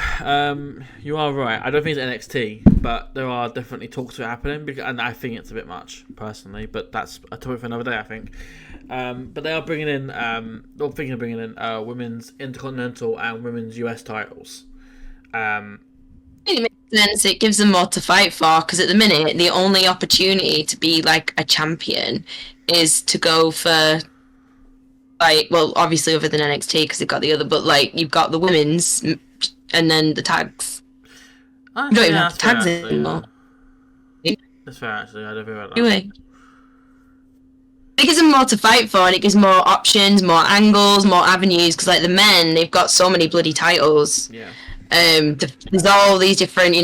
you are right. I don't think it's NXT, but there are definitely talks that are happening, and I think it's a bit much, personally, but that's a topic for another day, I think. But they are bringing in, thinking of bringing in women's Intercontinental and women's US titles. It makes sense. It gives them more to fight for, because at the minute, the only opportunity to be like a champion is to go for, obviously other than NXT, because they've got the other, but you've got the women's and then the tags. You don't even have the tags anymore. That's fair, actually. I don't feel like that. Anyway. It gives them more to fight for, and it gives more options, more angles, more avenues, because the men, they've got so many bloody titles. Yeah. There's all these different,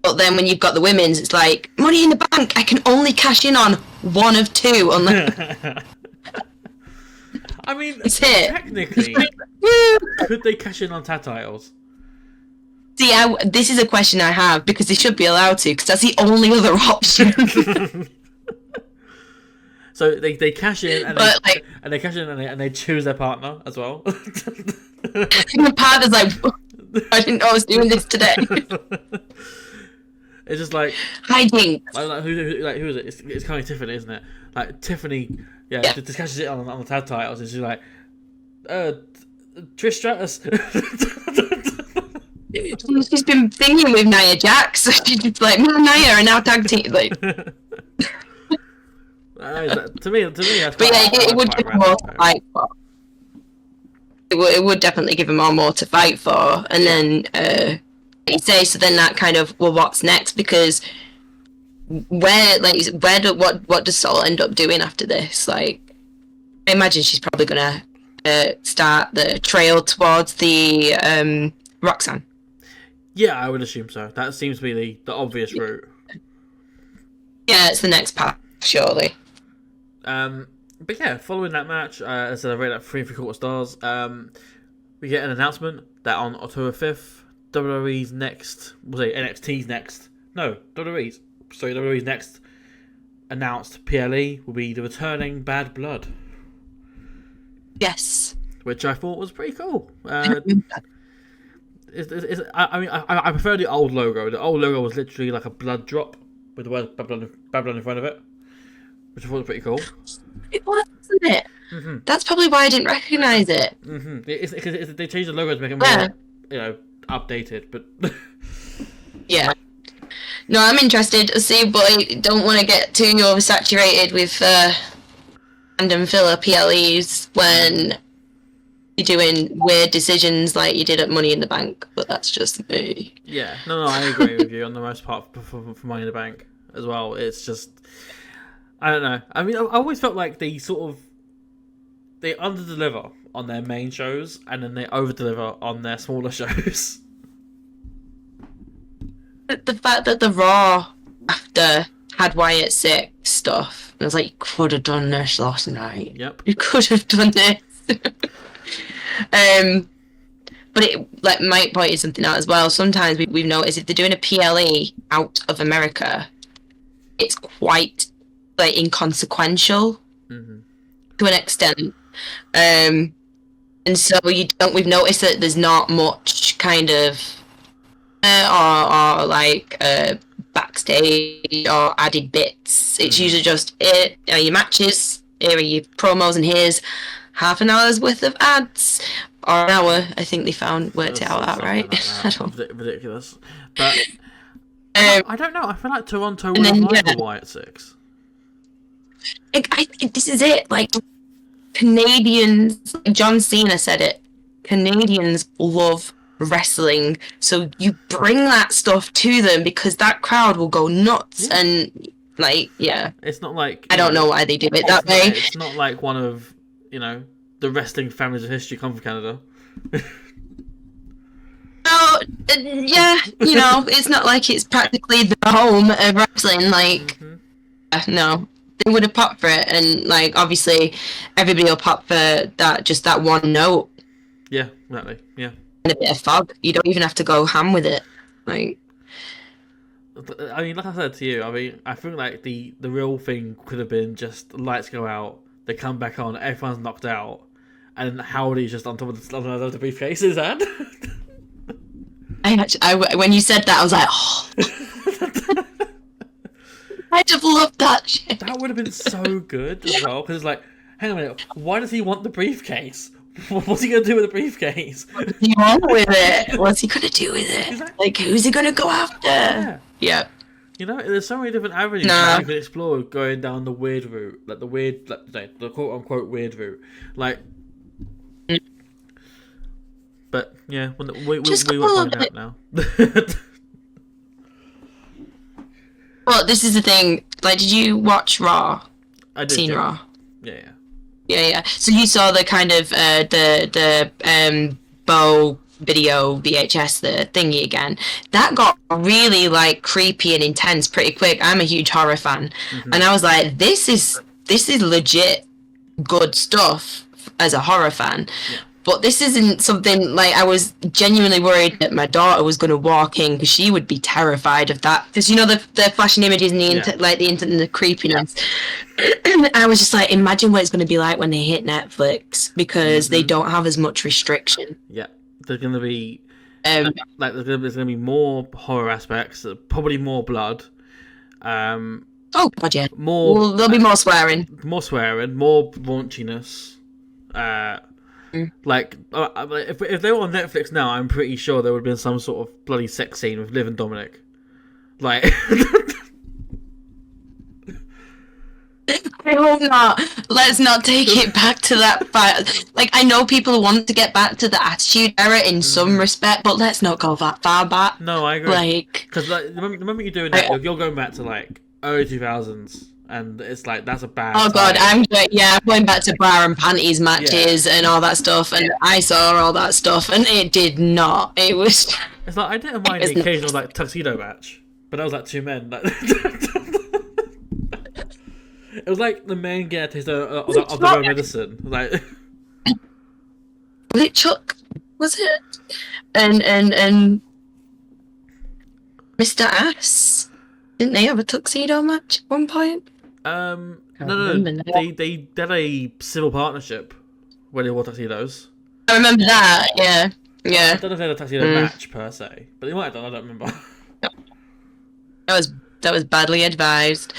but then when you've got the women's, it's like, Money in the Bank, I can only cash in on one of two, unless... I mean, it's here. Technically, could they cash in on tag titles? See, this is a question I have, because they should be allowed to, because that's the only other option. So they cash in and they choose their partner as well. My partner's like, I didn't know I was doing this today. It's just like hijinks. Who is it? It's kind of Tiffany, isn't it? Like Tiffany, just cashes it on the tag titles, and she's like, Trish Stratus. She's been singing with Nia Jax, so she's just like, me and Nia are now tag team. To me, that's but it would give them more to fight for. It would definitely give them more to fight for, and then you say, so then that kind of, well, what's next? Because what does Soul end up doing after this? I imagine she's probably gonna start the trail towards the Roxanne. Yeah, I would assume so. That seems to be the obvious route. Yeah, it's the next path, surely. But yeah, following that match, as I rated at 3 3/4 stars, we get an announcement that on October 5th, WWE's next, NXT's next, no, WWE's next announced PLE will be the returning Bad Blood. Yes. Which I thought was pretty cool. I prefer the old logo. The old logo was literally like a blood drop with the word Bad Blood in front of it, which I thought was pretty cool. It was, wasn't it? Mm-hmm. That's probably why I didn't recognise it. Mm-hmm. They changed the logo to make it more, updated, but... Yeah. No, I'm interested to see, but I don't want to get too oversaturated with random filler PLEs when you're doing weird decisions like you did at Money in the Bank, but that's just me. Yeah, no, I agree with you on the most part for Money in the Bank as well. It's just... I don't know. I mean, I always felt like they under-deliver on their main shows, and then they over-deliver on their smaller shows. The fact that the Raw after had Wyatt sick stuff, and I was like, you could have done this last night. Yep. You could have done this. But it, like, Mike pointed something out as well. Sometimes we've noticed if they're doing a PLE out of America, it's quite like inconsequential to an extent. And so we've noticed that there's not much kind of or like backstage or added bits. It's usually just here are your matches, here are your promos, and here's half an hour's worth of ads. Or an hour, I think they worked it out right. I don't... Ridiculous. But I don't know. I feel like Toronto would like the Wyatt Six. This is it. Like, Canadians, John Cena said it. Canadians love wrestling, so you bring that stuff to them because that crowd will go nuts. And like, it's not like I don't know why they do it that way. It's not like one of the wrestling families of history come from Canada. Oh, yeah, it's not like it's practically the home of wrestling. Like, no, they would have popped for it, and like obviously everybody will pop for that. Just that one note. Yeah, exactly. Yeah. And a bit of fog. You don't even have to go ham with it. Like, I mean, like I said to you, I mean, I feel like the real thing could have been just lights go out, they come back on, everyone's knocked out, and Howdy's just on top of the briefcases, and when you said that, I was like, oh. I'd have loved that shit. That would have been so good as well, because it's like, hang on a minute, why does he want the briefcase? What's he going to do with the briefcase? What's he want with it? What's he going to do with it? Exactly. Like, who's he going to go after? Yeah. There's so many different avenues you can explore going down the weird route, like the quote unquote weird route, like. But yeah, we won't find out now. Well, this is the thing. Like, did you watch Raw? I did. Seen Raw? Yeah. Yeah. So you saw the kind of the Bow video VHS, the thingy again. That got really like creepy and intense pretty quick. I'm a huge horror fan, and I was like, this is legit good stuff as a horror fan. Yeah. But this isn't something, like, I was genuinely worried that my daughter was going to walk in because she would be terrified of that. Because, the flashing images and the creepiness. I was just like, imagine what it's going to be like when they hit Netflix because they don't have as much restriction. Yeah. There's going to be, there's going to be more horror aspects, probably more blood. Oh, God, yeah. There'll be more swearing. More raunchiness. Like, if they were on Netflix now, I'm pretty sure there would have been some sort of bloody sex scene with Liv and Dominic. Like, I hope not. Let's not take it back to that fight. Like, I know people want to get back to the Attitude Era in some respect, but let's not go that far back. No, I agree. Like, because the moment you're doing that, you're going back to like early 2000s. And it's like, that's a bad Oh God, I'm going back to bra and panties matches and all that stuff, and I saw all that stuff, and it did not. It was. It's like, I didn't mind the occasional like tuxedo match, but that was like two men. Like, it was like the men get a taste of their own medicine. Like, was it Chuck? Was it? And Mr. Ass? Didn't they have a tuxedo match at one point? No. They did a civil partnership when they wore tuxedos. I remember that. Yeah. I don't know if they had a tuxedo match per se, but they might have done. I don't remember. That was badly advised.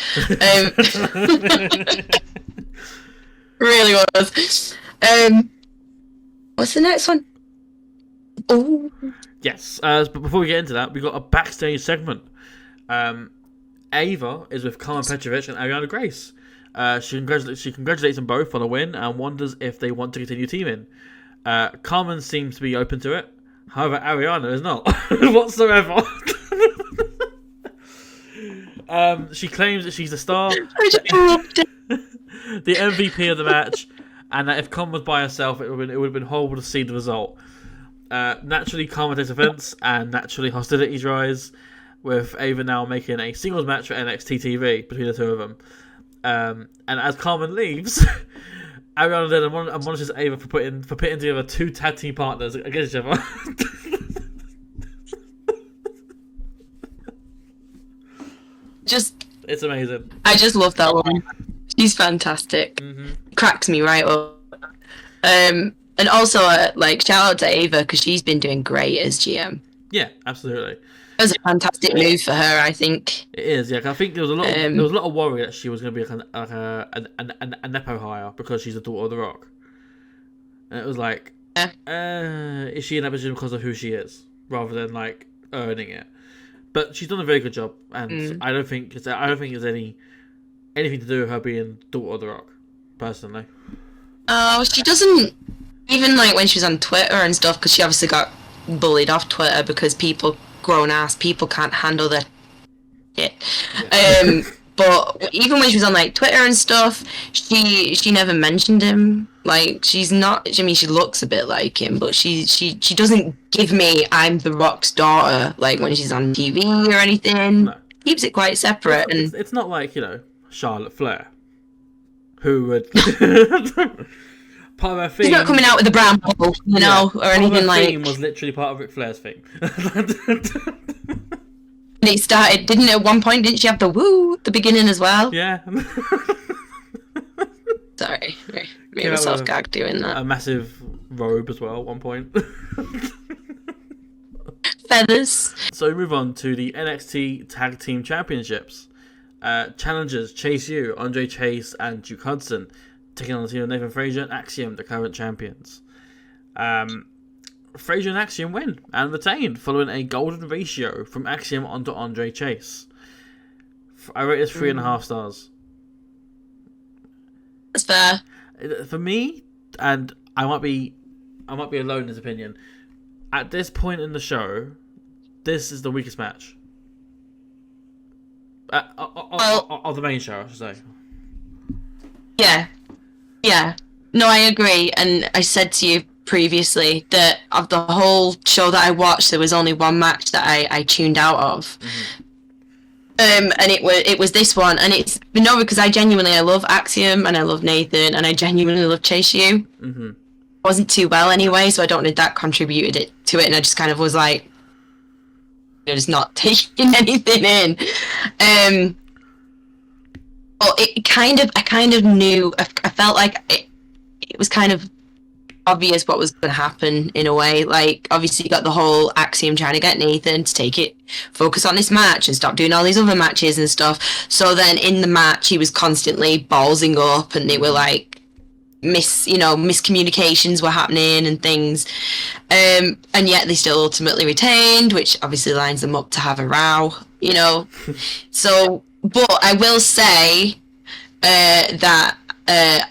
Really was. What's the next one? Oh. Yes. But before we get into that, we got a backstage segment. Ava is with Carmen Petrovic and Ariana Grace. She congratulates them both on a win and wonders if they want to continue teaming. Carmen seems to be open to it. However, Ariana is not whatsoever. She claims that she's the star, the MVP of the match, and that if Carmen was by herself, it would have been horrible to see the result. Naturally, Carmen takes offense, and naturally hostilities rise, with Ava now making a singles match for NXT TV between the two of them. And as Carmen leaves, Ariana then admonishes Ava for putting together 2 tag team partners against each other. It's amazing. I just love that one. She's fantastic. Mm-hmm. Cracks me right up. And also, like, shout out to Ava because she's been doing great as GM. Yeah, absolutely. It was a fantastic move for her, I think. It is, yeah. 'Cause I think there was a lot of worry that she was going to be a nepo hire because she's the daughter of The Rock, and it was like, is she in that position because of who she is, rather than like earning it? But she's done a very good job, and I don't think there's anything to do with her being daughter of The Rock, personally. Oh, she doesn't even like when she was on Twitter and stuff because she obviously got bullied off Twitter because grown ass people can't handle their shit. Yeah. But even when she was on like Twitter and stuff, she never mentioned him. Like she's not. I mean, she looks a bit like him, but she doesn't give me I'm The Rock's daughter like when she's on TV or anything. No. Keeps it quite separate. It's not like Charlotte Flair, who would part of her theme. She's not coming out with a brown bubble, or anything like. Theme was literally part of Ric Flair's thing. And it started, didn't it? At one point, didn't she have the woo at the beginning as well? Yeah. Sorry, made myself gag doing that. A massive robe as well at one point. Feathers. So we move on to the NXT Tag Team Championships. Challengers Chase U, Andre Chase, and Duke Hudson taking on the team of Nathan Frazier and Axiom, the current champions. Frazier and Axiom win and retained following a golden ratio from Axiom onto Andre Chase. I rate this 3.5 stars. That's fair. For me, and I might be alone in this opinion. At this point in the show, this is the weakest match. Of the main show, I should say. Yeah. No, I agree. And I said to you previously that of the whole show that I watched, there was only one match that I tuned out of. And it was this one, and it's because I love Axiom and I love Nathan and I genuinely love Chase U. Wasn't too well anyway, so I don't think that contributed to it, and I just kind of was like, just not taking anything in. But I kind of knew. I felt like it was kind of obvious what was going to happen in a way. Like, obviously, you got the whole Axiom trying to get Nathan to focus on this match and stop doing all these other matches and stuff. So then in the match, he was constantly ballsing up, and they were like, miscommunications were happening and things. And yet they still ultimately retained, which obviously lines them up to have a row, So, but I will say that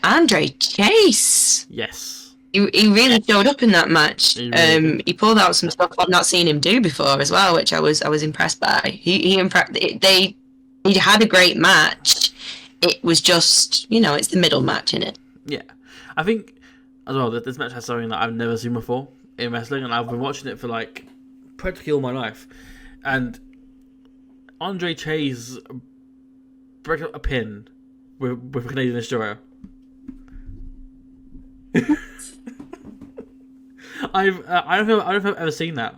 Andre Chase. Yes. He really showed up in that match. He pulled out some stuff I've not seen him do before as well, which I was impressed by. They had a great match. It was just, it's the middle match, innit? Yeah. I think as well that this match has something that I've never seen before in wrestling, and I've been watching it for like practically all my life. And Andre Chase break up a pin with a Canadian Destroyer. I don't know if I've ever seen that.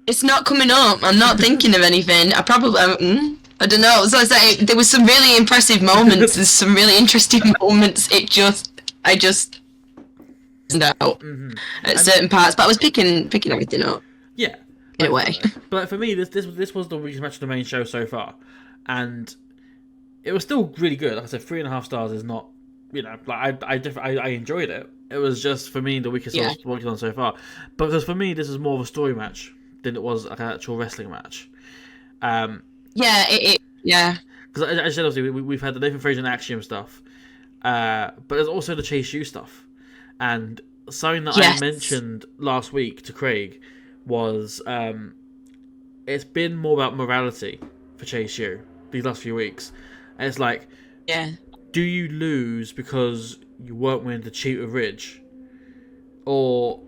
It's not coming up. I'm not thinking of anything. I don't know. So I say there was some really impressive moments and some really interesting moments. I just out at certain parts, but I was picking everything up. Yeah, in a way. But for me, this was the weakest match of the main show so far, and it was still really good. Like I said, 3.5 stars is not, I enjoyed it. It was just for me the weakest one so far, because for me this is more of a story match than it was like an actual wrestling match. Yeah. Because I said obviously we've had the Nathan Frazier and Axiom stuff, but there's also the Chase U stuff, and something that I mentioned last week to Craig was it's been more about morality for Chase U these last few weeks, and it's like, do you lose because you weren't willing to cheat with Ridge, or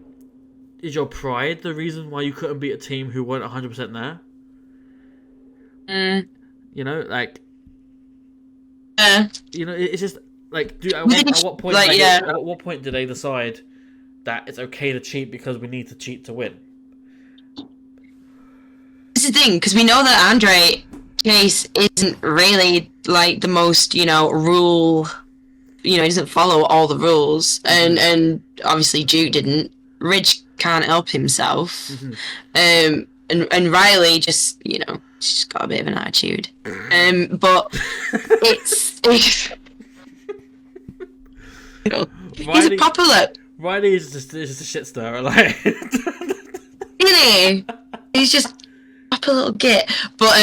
is your pride the reason why you couldn't beat a team who weren't 100% there? You know, it's just like, at what point? Like, at what point do they decide that it's okay to cheat because we need to cheat to win? This is the thing, because we know that Andre Chase isn't really like the most, rule. He doesn't follow all the rules, and obviously Duke didn't. Ridge can't help himself, and Riley just, she's got a bit of an attitude. But it's he's a proper look. Riley is just a shit stirrer, like. Really, he's just a proper little git. But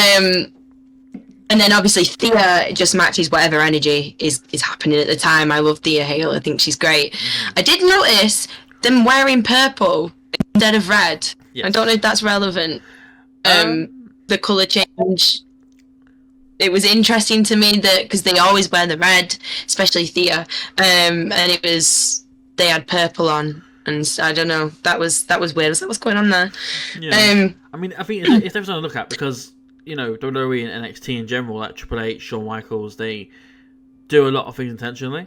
and then obviously Thea just matches whatever energy is happening at the time. I love Thea Hale. I think she's great. I did notice them wearing purple instead of red. Yes. I don't know if that's relevant. The colour change. It was interesting to me that because they always wear the red, especially Thea, and they had purple on, and I don't know. That was weird. I was like, what's going on there? Yeah. I mean, I think it's definitely something to look at because WWE and NXT in general, like Triple H, Shawn Michaels, they do a lot of things intentionally,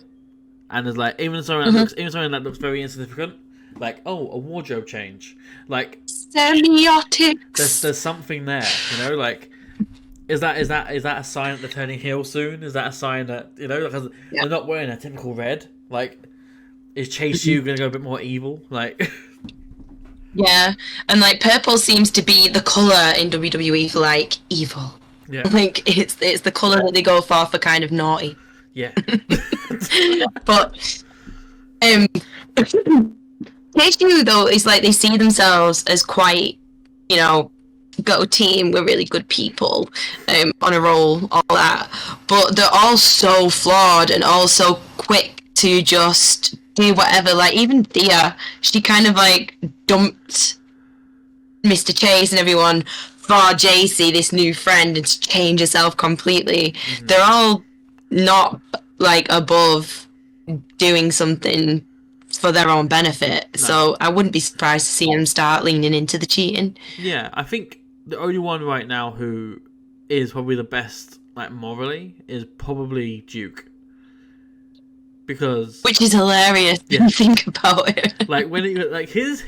and there's like even something that looks very insignificant, like a wardrobe change, like semiotics. There's something there, like. Is that a sign that they're turning heel soon? Is that a sign that because they're not wearing a typical red? Like, is Chase U gonna go a bit more evil? Like, yeah, and like purple seems to be the color in WWE for like evil. Yeah, like it's the color that they go for kind of naughty. Yeah, but Chase U though is like they see themselves as quite go team, we're really good people, on a roll, all that, but they're all so flawed and all so quick to just do whatever. Like even Thea, she kind of like dumped Mr. Chase and everyone for JC, this new friend, and to change herself completely. They're all not like above doing something for their own benefit, so I wouldn't be surprised to see them start leaning into the cheating. Yeah, I think the only one right now who is probably the best, like morally, is probably Duke. Which is hilarious when you think about it. Like when his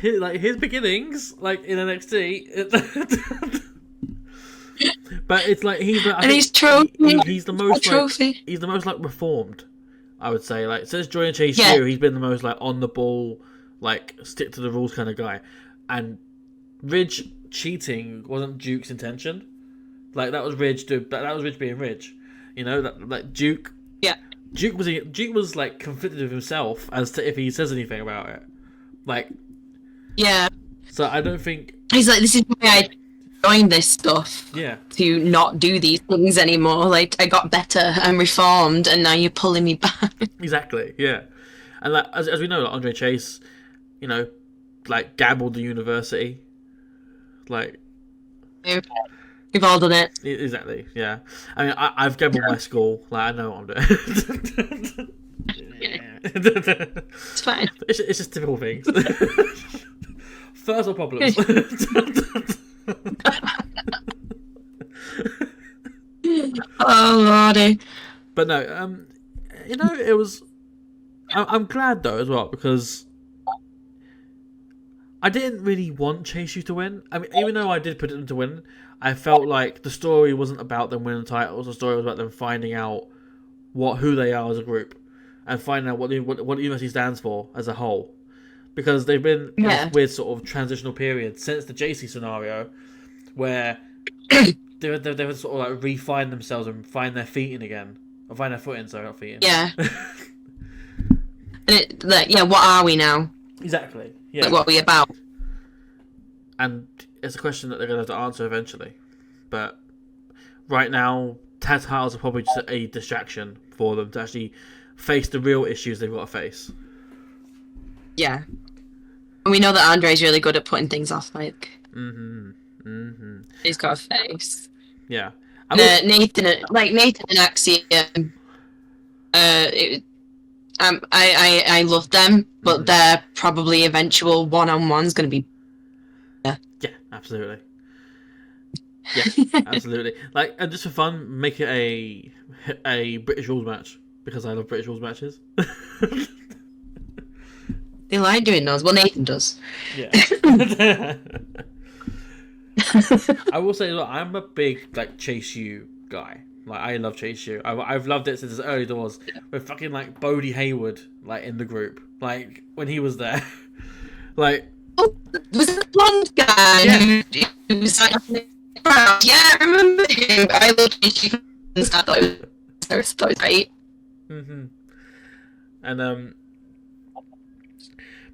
beginnings, like in NXT, but it's like he's the most trophy. He's the most like reformed, I would say. Like since joining Chase U, he's been the most like on the ball, like stick to the rules kind of guy, and Ridge cheating wasn't Duke's intention. Like that was Ridge being Ridge. Like Duke. Yeah. Duke was like conflicted with himself as to if he says anything about it. Like. Yeah. So I don't think he's like, this is why I joined this stuff. Yeah. To not do these things anymore. Like I got better and reformed, and now you're pulling me back. Exactly. Yeah. And like as we know, like Andre Chase, like gambled the university. Like, we've all done it. Exactly, yeah. I mean, I've gambled my school. Like, I know what I'm doing. It's fine. It's just typical things. First world problems. Oh lordy. But no, it was. I'm glad though as well because I didn't really want Chase U to win. I mean, even though I did put them to win, I felt like the story wasn't about them winning titles. The story was about them finding out who they are as a group and finding out what the university stands for as a whole. Because they've been in this weird sort of transitional period since the JC scenario where they've sort of like refined themselves and find their feet in again. Or find their foot in, sorry, not feet in. Yeah. And what are we now? Exactly. Yeah. Like, what are we about? And it's a question that they're going to have to answer eventually. But right now, tag titles are probably just a distraction for them to actually face the real issues they've got to face. Yeah. And we know that Andre's really good at putting things off, like... He's got a face. Yeah. Nathan and Axiom, I love them, but their probably eventual one-on-one's going to be... Yeah, absolutely. Yeah, absolutely. Like, and just for fun, make it a British rules match because I love British rules matches. They like doing those. Well, Nathan does. Yeah. I will say, look, I'm a big like Chase U guy. Like, I love Chase U. I've loved it since its early doors. With fucking like Bodie Hayward like in the group, like when he was there, like. Oh, was it the blonde guy who was like in the crowd? Yeah, I remember him. I loved him and stuff. Thought it was great. And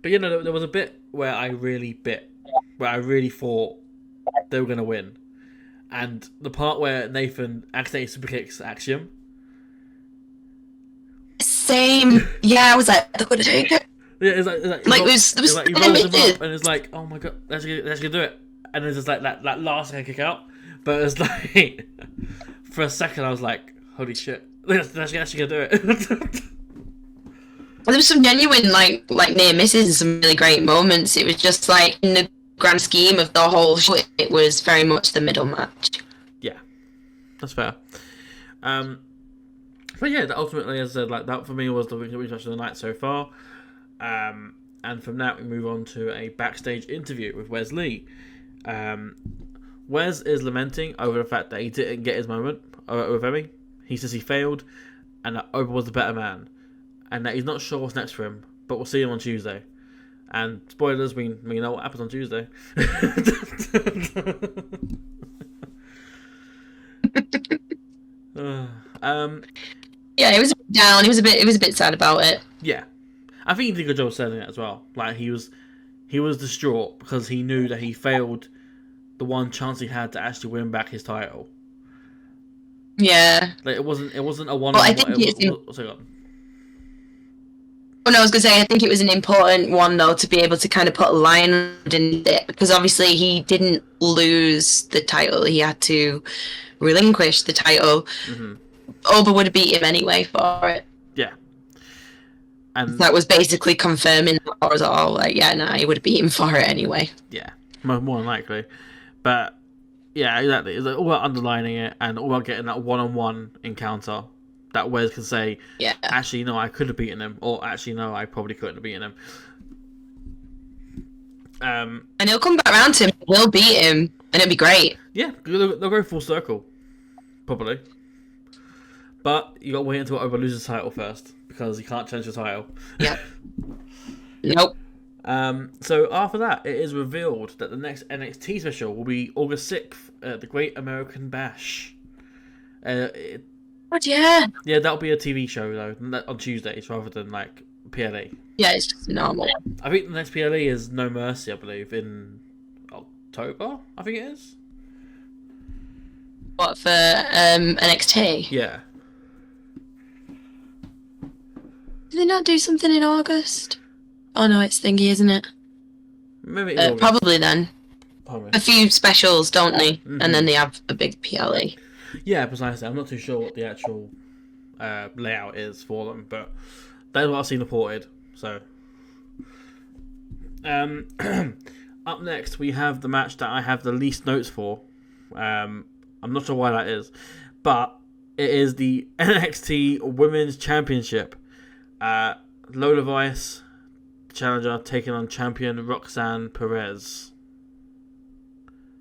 but you know, there was a bit where I really thought they were gonna win, and the part where Nathan accidentally superkicks Axiom. Same. Yeah, I was like, they're gonna take it. Yeah, it's like he rolls him up, and it's like, oh my god, that's gonna do it. And it's just like that last second kick out, but it's like for a second I was like, holy shit, that's actually gonna do it. Well, there was some genuine like near misses and some really great moments. It was just like in the grand scheme of the whole show, it was very much the middle match. Yeah, that's fair. But yeah, ultimately, as I said, like that for me was the weakest match of the night so far. And from that, we move on to a backstage interview with Wes Lee. Wes is lamenting over the fact that he didn't get his moment with Emmy. He says he failed, and that Oba was the better man, and that he's not sure what's next for him, but we'll see him on Tuesday. And spoilers, we know what happens on Tuesday. Yeah, it was a bit down. He was a bit sad about it. Yeah, I think he did a good job of selling it as well. Like he was distraught because he knew that he failed the one chance he had to actually win back his title. Yeah. Like it wasn't a one. Well, I think I was gonna say I think it was an important one though to be able to kind of put a line in it because obviously he didn't lose the title. He had to relinquish the title. Mm-hmm. Oba would have beat him anyway for it. Yeah. And that was basically confirming that was all like, yeah, no, he would have beat him for it anyway. Yeah, more than likely. But yeah, exactly. It's all about underlining it and all about getting that one-on-one encounter that Wes can say, yeah, actually, no, I could have beaten him, or actually, no, I probably couldn't have beaten him. And he'll come back around to him. He'll beat him, and it'll be great. Yeah, they'll go full circle, probably. But you got to wait until Oba loses the title first because he can't change the title. Yeah. Nope. So after that, it is revealed that the next NXT special will be August 6th at the Great American Bash. Yeah. Yeah, that'll be a TV show though on Tuesdays rather than like PLE. Yeah, it's just normal. I think the next PLE is No Mercy, I believe, in October. I think it is. What for NXT? Yeah. Did they not do something in August? Oh no, it's thingy, isn't it? Maybe it's probably then. Probably. A few specials, don't they? Mm-hmm. And then they have a big PLE. Yeah, precisely. I'm not too sure what the actual layout is for them, but that's what I've seen reported. So, up next we have the match that I have the least notes for. I'm not sure why that is, but it is the NXT Women's Championship. Lola Vice, challenger, taking on champion Roxanne Perez.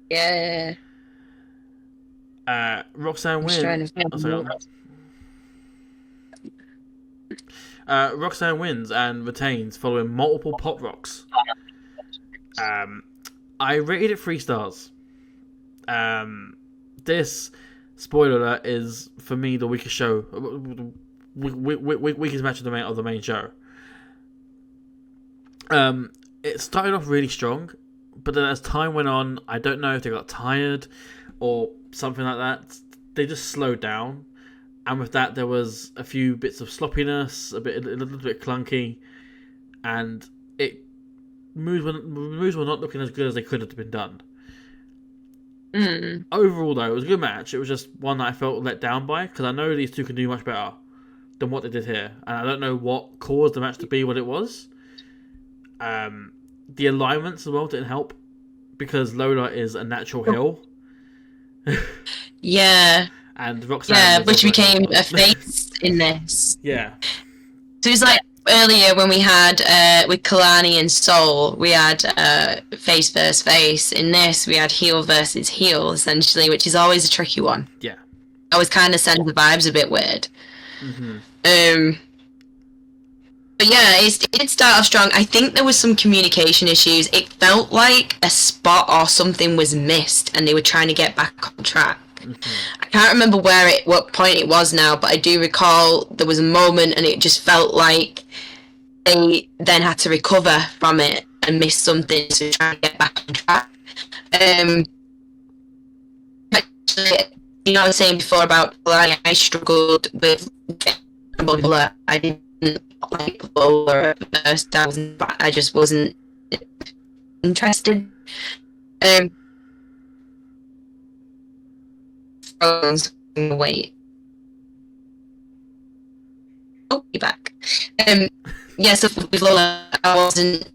Yeah. Roxanne wins. Roxanne wins and retains following multiple pop rocks. I rated it 3 stars. This, spoiler alert, is for me the weakest show, weakest match of the main show. It started off really strong, but then as time went on, I don't know if they got tired or something like that. They just slowed down, and with that there was a few bits of sloppiness, a little bit clunky, and moves were not looking as good as they could have been done. Overall, though, it was a good match. It was just one that I felt let down by because I know these two can do much better than what they did here, and I don't know what caused the match to be what it was. The alignments as well didn't help because Lola is a natural heel, Yeah. And Roxanne. Yeah, was which also became in a face in this. Yeah. So it was like earlier when we had with Kalani and Soul, we had face versus face. In this, we had heel versus heel, essentially, which is always a tricky one. Yeah. Always kind of sends the vibes a bit weird. But yeah, it did start off strong. I think there was some communication issues. It felt like a spot or something was missed, and they were trying to get back on track. I can't remember what point it was now, but I do recall there was a moment, and it just felt like they then had to recover from it and miss something to try to get back on track. Actually, you know, I was saying before about I struggled with Bowler. I didn't like Bowler at first. I just wasn't interested. Wait. Oh, you're back. Yeah, so with Lola, I wasn't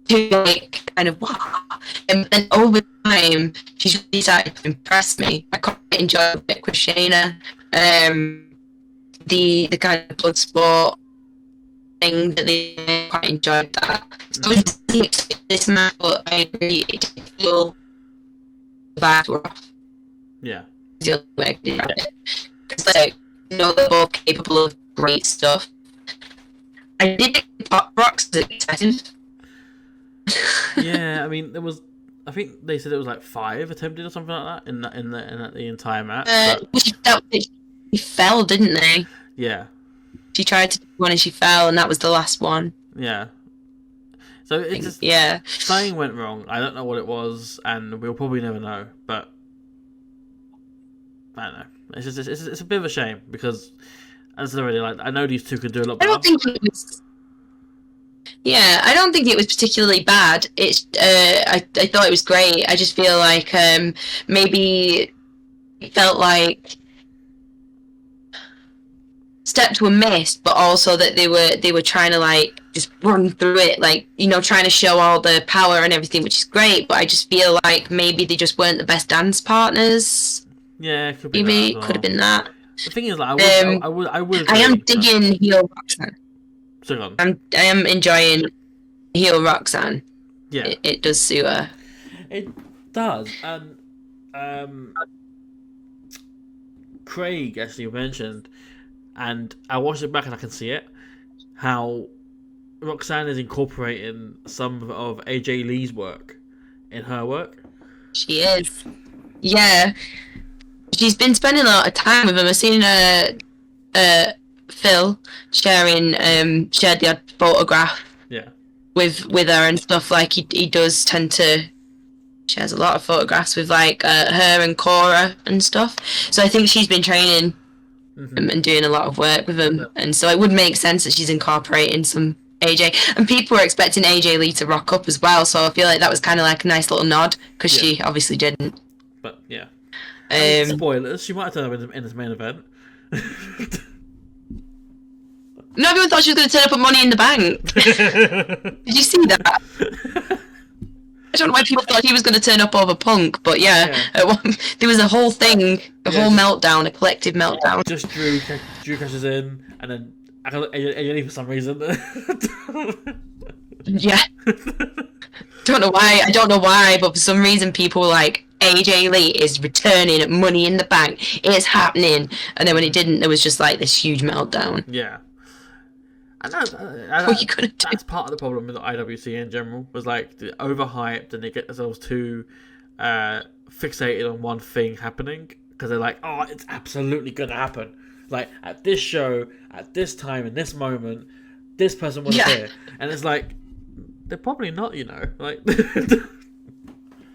too, like, kind of, wow. And then over time, she's really started to impress me. I quite enjoy it with Shayna. The kind of blood sport thing that they quite enjoyed that. So I didn't expect this match, but I agree, it did feel bad were off. Yeah. The other way I could describe it. Because, like, you know, they're both capable of great stuff. I did think Pop Rocks was excited. Yeah, I mean, I think they said it was like 5 attempted or something like that in the entire match. She fell, didn't they? Yeah. She tried to do one and she fell, and that was the last one. Yeah. So it's just something went wrong. I don't know what it was, and we'll probably never know. But I don't know. It's a bit of a shame because, as I already like, I know these two could do a lot better. I don't think it was. Yeah, I don't think it was particularly bad. It's I thought it was great. I just feel like maybe it felt like steps were missed, but also that they were trying to like just run through it, like, you know, trying to show all the power and everything, which is great. But I just feel like maybe they just weren't the best dance partners. Yeah, it could be. Maybe it could have been that. The thing is, like, I would. I am digging heel Roxanne. I am enjoying heel Roxanne. Yeah, it does suit her. It does, and Craig actually mentioned, and I watched it back and I can see it, how Roxanne is incorporating some of AJ Lee's work in her work. She is. Yeah. She's been spending a lot of time with him. I've seen Phil shared the odd photograph with her and stuff. Like he does tend to shares a lot of photographs with like her and Cora and stuff. So I think she's been training and doing a lot of work with him, and so it would make sense that she's incorporating some AJ. And people were expecting AJ Lee to rock up as well, so I feel like that was kind of like a nice little nod because she obviously didn't. But yeah. Spoilers, she might have turned up in this main event. No, everyone thought she was going to turn up at Money in the Bank. Did you see that? I don't know why people thought he was going to turn up over Punk, but there was a whole thing, whole meltdown, a collective meltdown. Just Drew crashes in, and then AJ for some reason. Yeah. Don't know why, but for some reason people were like, AJ Lee is returning at Money in the Bank. It's happening. And then when it didn't, there was just like this huge meltdown. Yeah. And what are you gonna do? That's part of the problem with the IWC in general, was like they're overhyped and they get themselves too fixated on one thing happening because they're like, oh, it's absolutely gonna happen. Like at this show, at this time, in this moment, this person was here, and it's like they're probably not, you know, like.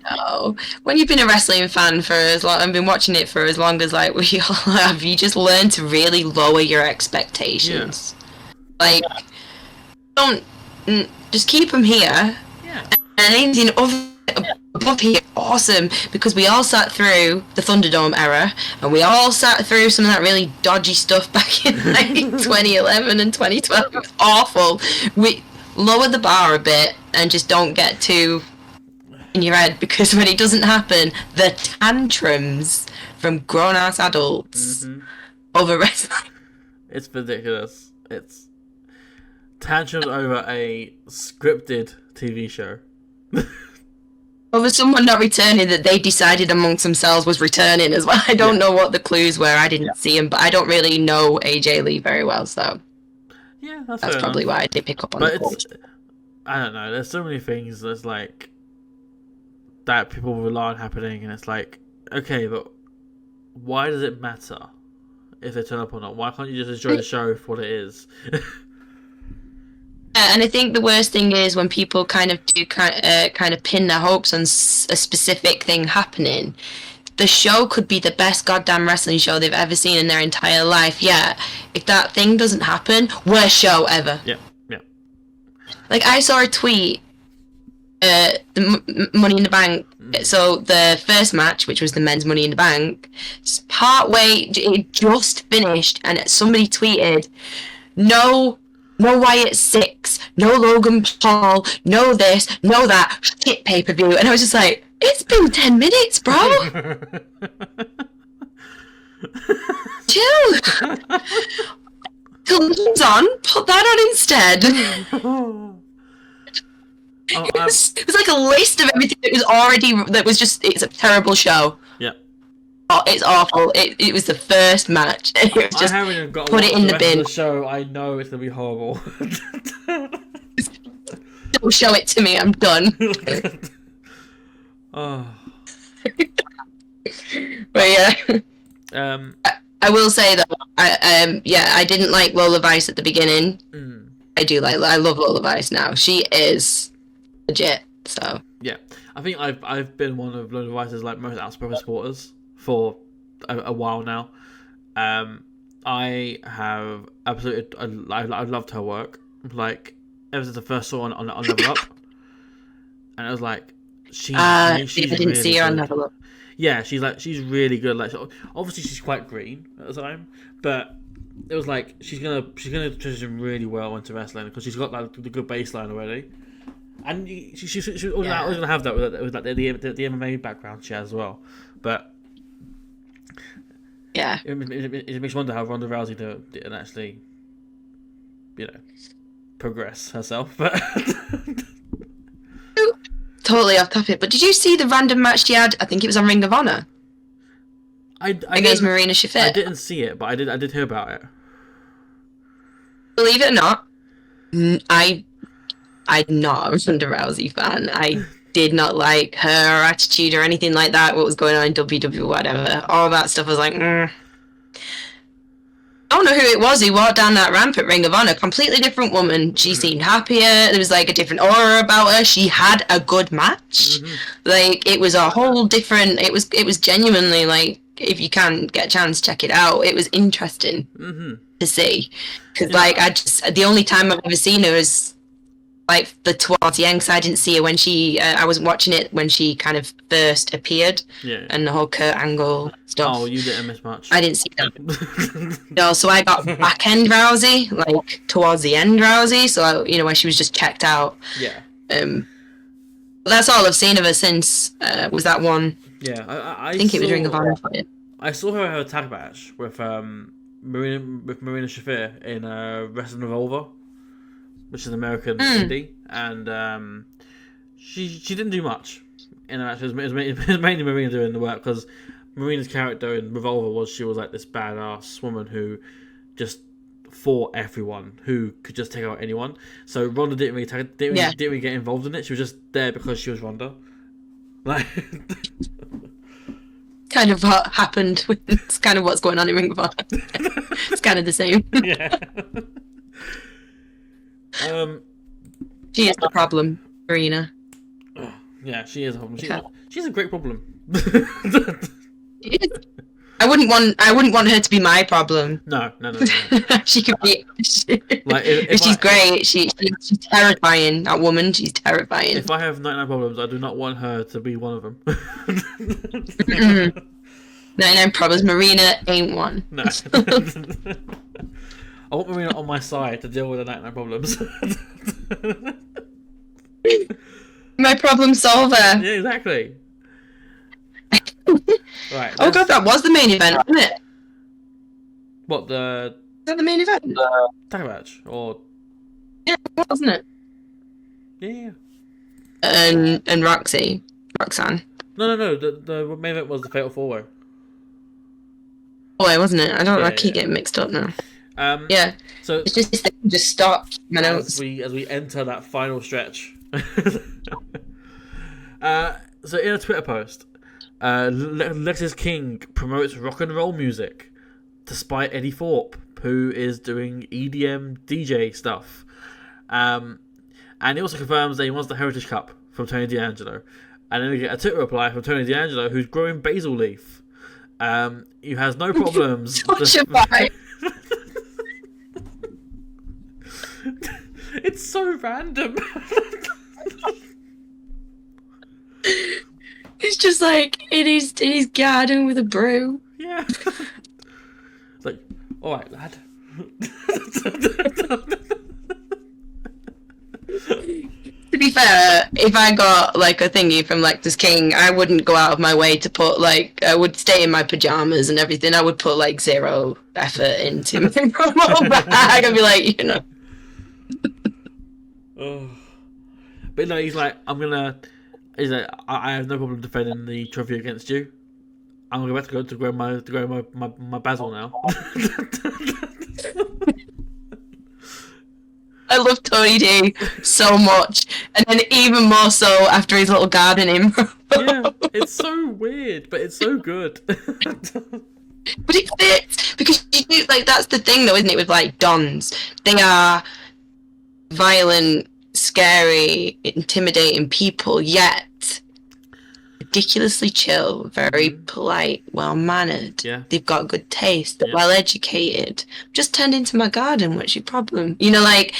No. When you've been a wrestling fan for as long, I've been watching it for as long as like we all have, you just learn to really lower your expectations. Like, don't just keep them here. Yeah. And anything above here, awesome, because we all sat through the Thunderdome era, and we all sat through some of that really dodgy stuff back in like 2011 and 2012. It was awful. We lower the bar a bit and just don't get too in your head, because when it doesn't happen, the tantrums from grown-ass adults over wrestling. It's ridiculous. It's tantrums over a scripted TV show. Over someone not returning that they decided amongst themselves was returning as well. I don't know what the clues were. I didn't see him, but I don't really know AJ Lee very well, so yeah, that's probably why I did pick up on it. I don't know. There's so many things that's like that people rely on happening, and it's like, okay, but why does it matter if they turn up or not? Why can't you just enjoy the show for what it is? And I think the worst thing is when people kind of pin their hopes on a specific thing happening. The show could be the best goddamn wrestling show they've ever seen in their entire life. Yeah, if that thing doesn't happen, worst show ever. Yeah. Like, I saw a tweet, the Money in the Bank. So the first match, which was the men's Money in the Bank, partway, it just finished, and somebody tweeted, no Wyatt 6, no Logan Paul, no this, no that, shit pay-per-view. And I was just like, it's been 10 minutes, bro. Chill. Collision's on, put that on instead. It was like a list of everything that was just, it's a terrible show. Yeah. Oh, it's awful. It was the first match. It was just, I haven't got put it in the bin. The show, I know it's gonna be horrible. Don't show it to me. I'm done. Oh. But yeah. I will say though, I didn't like Lola Vice at the beginning. I love Lola Vice now. She is legit. So yeah, I think I've been one of Lola Vice's like most outspoken supporters for a while now. I have absolutely I loved her work, like ever since I first saw on Level Up, and it was like she's I didn't really see her on good. Level Up. Yeah, she's really good. Like, obviously she's quite green at the time, but it was like she's gonna transition really well into wrestling because she's got like the good baseline already, and she's always gonna have that with like the MMA background she has as well. But yeah, it makes you wonder how Ronda Rousey didn't actually, progress herself. But totally off topic. But did you see the random match she had? I think it was on Ring of Honor. Against Marina Shafir. I didn't see it, but I did hear about it. Believe it or not, I'm not a Ronda Rousey fan. I did not like her attitude or anything like that. What was going on in WWE, whatever. All that stuff was like, I don't know who it was who walked down that ramp at Ring of Honor. Completely different woman. She seemed happier. There was like a different aura about her. She had a good match. Like, it was a whole different. It was genuinely like, if you can get a chance, check it out. It was interesting to see, because the only time I've ever seen her is like towards the end, because I didn't see her when she I wasn't watching it when she kind of first appeared, and the whole Kurt Angle stuff. Oh, you didn't miss much. I didn't see that. No, so I got back end Rousey, like towards the end Rousey, so where she was just checked out. Yeah. That's all I've seen of her since. Was that one? Yeah, I think it was Ring of Honor. I saw her have a tag match with Marina Shafir in Wrestling Revolver, which is an American indie, and she didn't do much in the match. It was mainly Marina doing the work, because Marina's character in Revolver she was like this badass woman who just fought everyone, who could just take out anyone. So Ronda didn't really get involved in it. She was just there because she was Ronda. Like, kind of what happened. It's kind of what's going on in Ring of Honor. It's kind of the same. Yeah. She is the problem, Marina. Yeah, she is a problem. She's a great problem. I wouldn't want her to be my problem. No. She could be. Like, she's great. She's terrifying. That woman. She's terrifying. If I have 99 problems, I do not want her to be one of them. 99 problems. Marina ain't one. No. I want Marina on my side to deal with the 99 problems. My problem solver. Yeah, exactly. Right. Oh god, that was the main event, wasn't it? What, the Was that the main event? tag match? Or... Yeah, wasn't it? Yeah. And Roxanne. No. The main event was the Fatal 4-Way. Oh, wasn't it? I keep Yeah. getting mixed up now. Yeah. So it's just this thing just stop my notes. As we enter that final stretch. So in a Twitter post, Lexis King promotes rock and roll music, despite Eddie Thorpe, who is doing EDM DJ stuff. And he also confirms that he wants the Heritage Cup from Tony D'Angelo. And then we get a Twitter reply from Tony D'Angelo, who's growing basil leaf. He has no problems. It's so random. It's just like in his garden with a brew. Yeah. It's like, all right, lad. To be fair, if I got like a thingy from Lexis King, I wouldn't go out of my way to put like I would stay in my pajamas and everything. I would put like zero effort into my promo bag. I'd be like, you know. Oh. But no, he's like, he's like, I have no problem defending the trophy against you. I'm gonna have to go to grow my basil now. I love Tony D so much, and then even more so after his little gardening. Yeah, it's so weird, but it's so good. But it fits because you do, like that's the thing though, isn't it? With like dons, they are violent, scary, intimidating people, yet ridiculously chill, very polite, well-mannered. Yeah. They've got good taste, they're well-educated. Just turned into my garden, what's your problem? You know, like,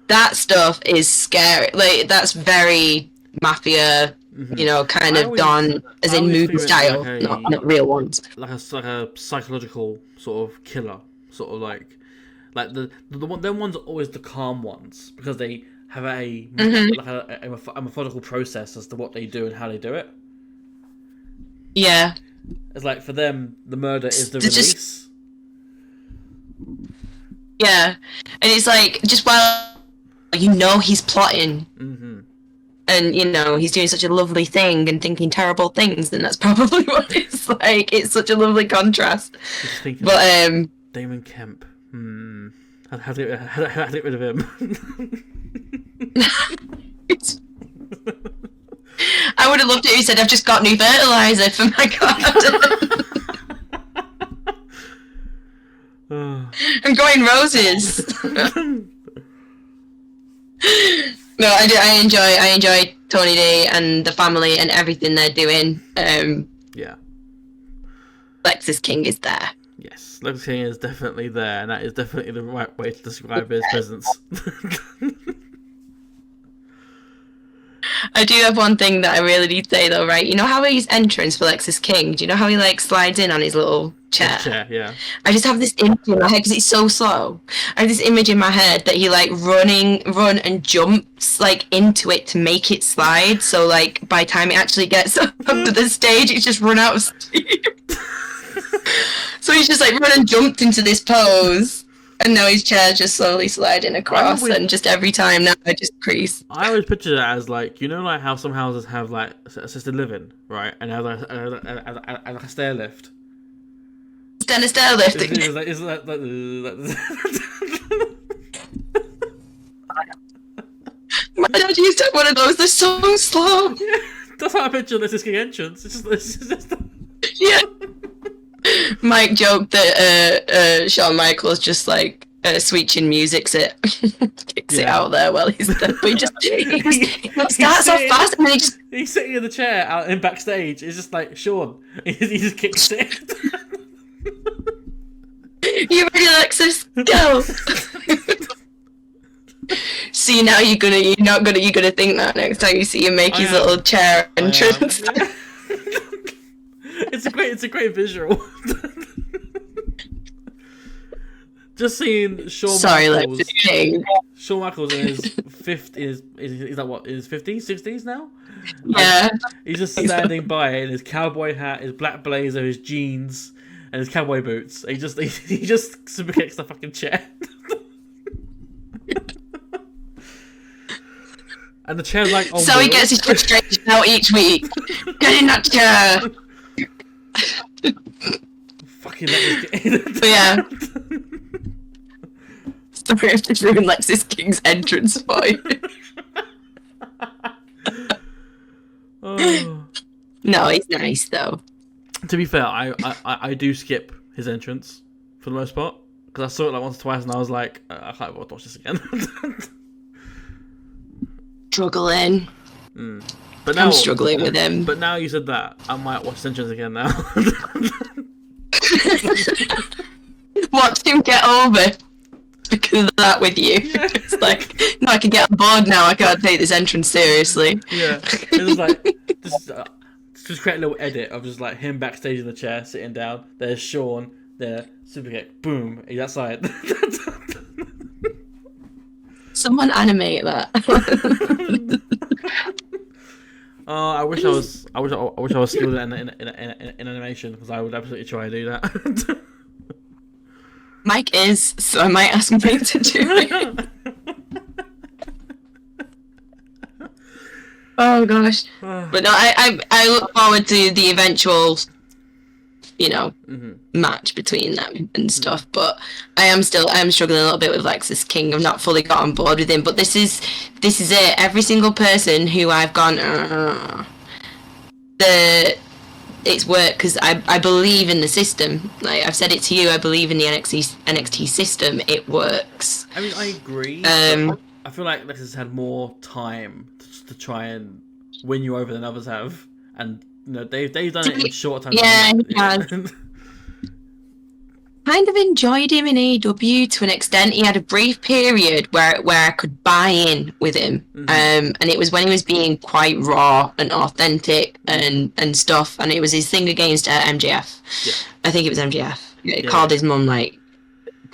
that stuff is scary. Like, that's very mafia, you know, kind of Don, as in movie style, like not real ones. Like a psychological sort of killer, sort of like the one. Them ones are always the calm ones because they have a methodical process as to what they do and how they do it. Yeah. It's like for them, the murder is the release. Yeah, and it's like just while you know he's plotting. And, you know, he's doing such a lovely thing and thinking terrible things, then that's probably what it's like. It's such a lovely contrast. But, Damon Kemp. How to get rid of him? I would have loved it if he said, I've just got new fertiliser for my garden. I'm growing roses. No, I enjoy Tony D and the family and everything they're doing. Yeah. Lexis King is there. Yes, Lexis King is definitely there, and that is definitely the right way to describe his presence. I do have one thing that I really need to say though, right? You know how his entrance for Lexis King, do you know how he like slides in on his little chair? Yeah. I just have this image in my head because it's so slow. I have this image in my head that he like run and jumps like into it to make it slide. So like by the time it actually gets up to the stage, it's just run out of steam. So he's just like run and jumped into this pose. And now his chair's just slowly sliding across, and just every time now I just crease. I always picture that as like, you know, like how some houses have like assisted living, right? And have like a stair lift. Stand a stair lift. It's like My dad used to have one of those. They're so slow. Yeah, that's how I picture Lexis King entrance. It's just yeah. Mike joked that Shawn Michaels just like Sweet Chin music's it, kicks it out there while he's there. But he just starts off fast and then he's sitting in the chair out in backstage. It's just like Shawn. He just kicks it. You ready, Alexis? Go. See, now you're gonna think that next time you see him make his little chair entrance. It's a great visual. Just seeing Shawn Michaels. Shawn Michaels in his 50s, is that what, in his 50s, 60s now? Yeah. He's just standing by in his cowboy hat, his black blazer, his jeans, and his cowboy boots. He just super kicks the fucking chair. And the chair's like, so he gets his frustration out each week. Get in that chair. Fucking let this get in. But yeah. Sorry, I've just ruined Lexis King's entrance for you. Oh. No, he's nice though. To be fair, I do skip his entrance for the most part because I saw it like once or twice and I was like, I can't watch this again. Struggling. But now I'm struggling with him. But now you said that, I might watch his entrance again now. Watch him get over because of that with you. Yeah. It's like, no, I can get on board now. I can't take this entrance seriously. Yeah, it was like just create a little edit of just like him backstage in the chair, sitting down. There's Sean. There, super kick, boom, he's outside. Someone animate that. Oh, I wish I was skilled in animation because I would absolutely try to do that. Mike is, so I might ask him to do it. Oh gosh, but no, I look forward to the eventual, match between them and stuff. But I am struggling a little bit with Lexis King. I've not fully got on board with him, but this is it. Every single person who I've gone, it's worked because I believe in the system. Like I've said it to you, I believe in the NXT system. It works. I mean, I agree. I feel like Lexis had more time to try and win you over than others have, and they've done it in short time. Yeah, he has. Kind of enjoyed him in AEW to an extent. He had a brief period where I could buy in with him, and it was when he was being quite raw and authentic and stuff. And it was his thing against MJF. Yeah. I think it was MJF. He called his mum like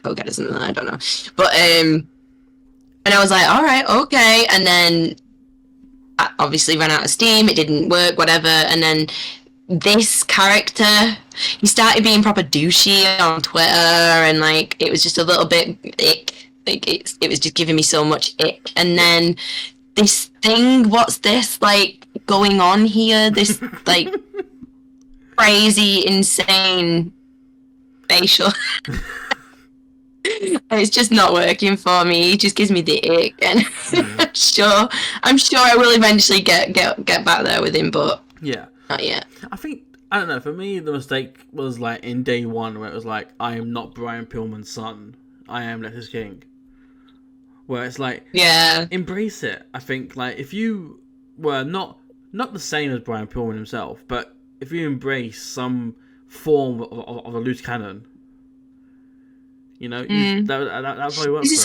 cokehead or something. I don't know, but and I was like, all right, okay. And then I obviously ran out of steam. It didn't work, whatever. And then this character, he started being proper douchey on Twitter, and like it was just a little bit ick. Like it was just giving me so much ick. And then this thing, what's this like going on here? This like crazy, insane facial. It's just not working for me. It just gives me the ick, and I'm sure I will eventually get back there with him, but yeah. Not yet. I don't know, for me the mistake was like in day one where it was like, I am not Brian Pillman's son, I am Lexis King. Where it's like, embrace it. I think like if you were not the same as Brian Pillman himself, but if you embrace some form of a loose cannon, that probably work. He's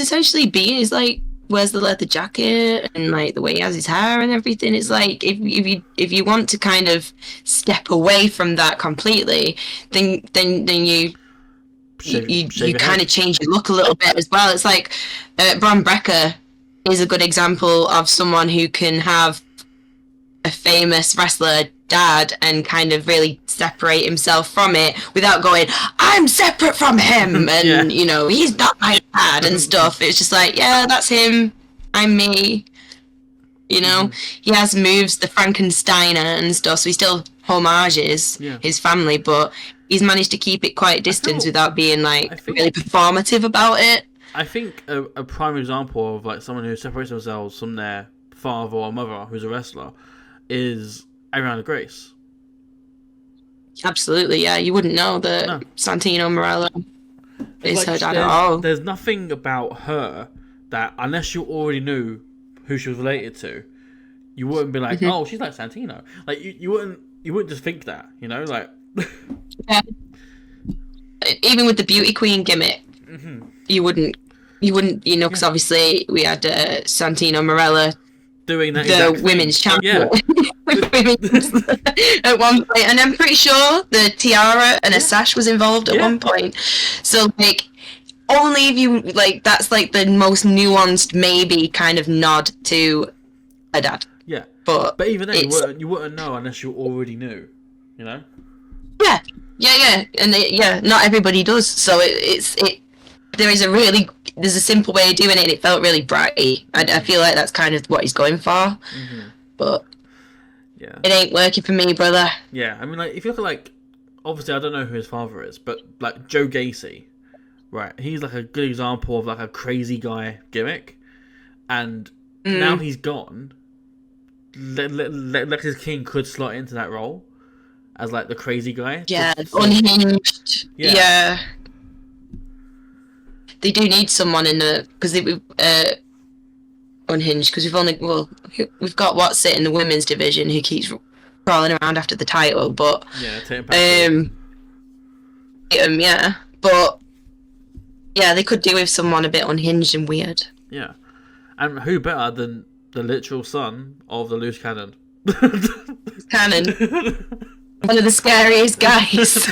essentially being, he's like, wears the leather jacket and like the way he has his hair and everything. It's like if you want to kind of step away from that completely, then you kind of change your look a little bit as well. It's like Bron Breakker is a good example of someone who can have a famous wrestler dad and kind of really separate himself from it without going, I'm separate from him, and he's not my dad and stuff. It's just like, yeah, that's him, I'm me. He has moves, the Frankensteiner and stuff, so he still homages his family, but he's managed to keep it quite distant without being like really performative about it. I think a prime example of like someone who separates themselves from their father or mother who's a wrestler is Ariana Grace. Absolutely, yeah. You wouldn't know that Santino Marella is like, her dad at all. There's nothing about her that, unless you already knew who she was related to, you wouldn't be like, oh, she's like Santino. Like you wouldn't just think that, like. Yeah. Even with the beauty queen gimmick, you wouldn't, because obviously we had Santino Marella doing that, the women's champion at one point, and I'm pretty sure the tiara and a sash was involved at one point. So like only if you like. That's like the most nuanced, maybe kind of nod to her dad. Yeah, but even then, you wouldn't know unless you already knew. You know. Yeah, and not everybody does. So there's a simple way of doing it, and it felt really brighty. I feel like that's kind of what he's going for, but yeah, it ain't working for me, brother. Yeah, I mean, like if you look at like, obviously I don't know who his father is, but like Joe Gacy, right? He's like a good example of like a crazy guy gimmick, and now he's gone. Lexis King could slot into that role as like the crazy guy. Yeah, unhinged. Yeah. They do need someone in the because unhinged because we've got what's it in the women's division who keeps crawling around after the title, but but yeah, they could do with someone a bit unhinged and weird. Yeah, and who better than the literal son of the loose cannon? Cannon, one of the scariest guys.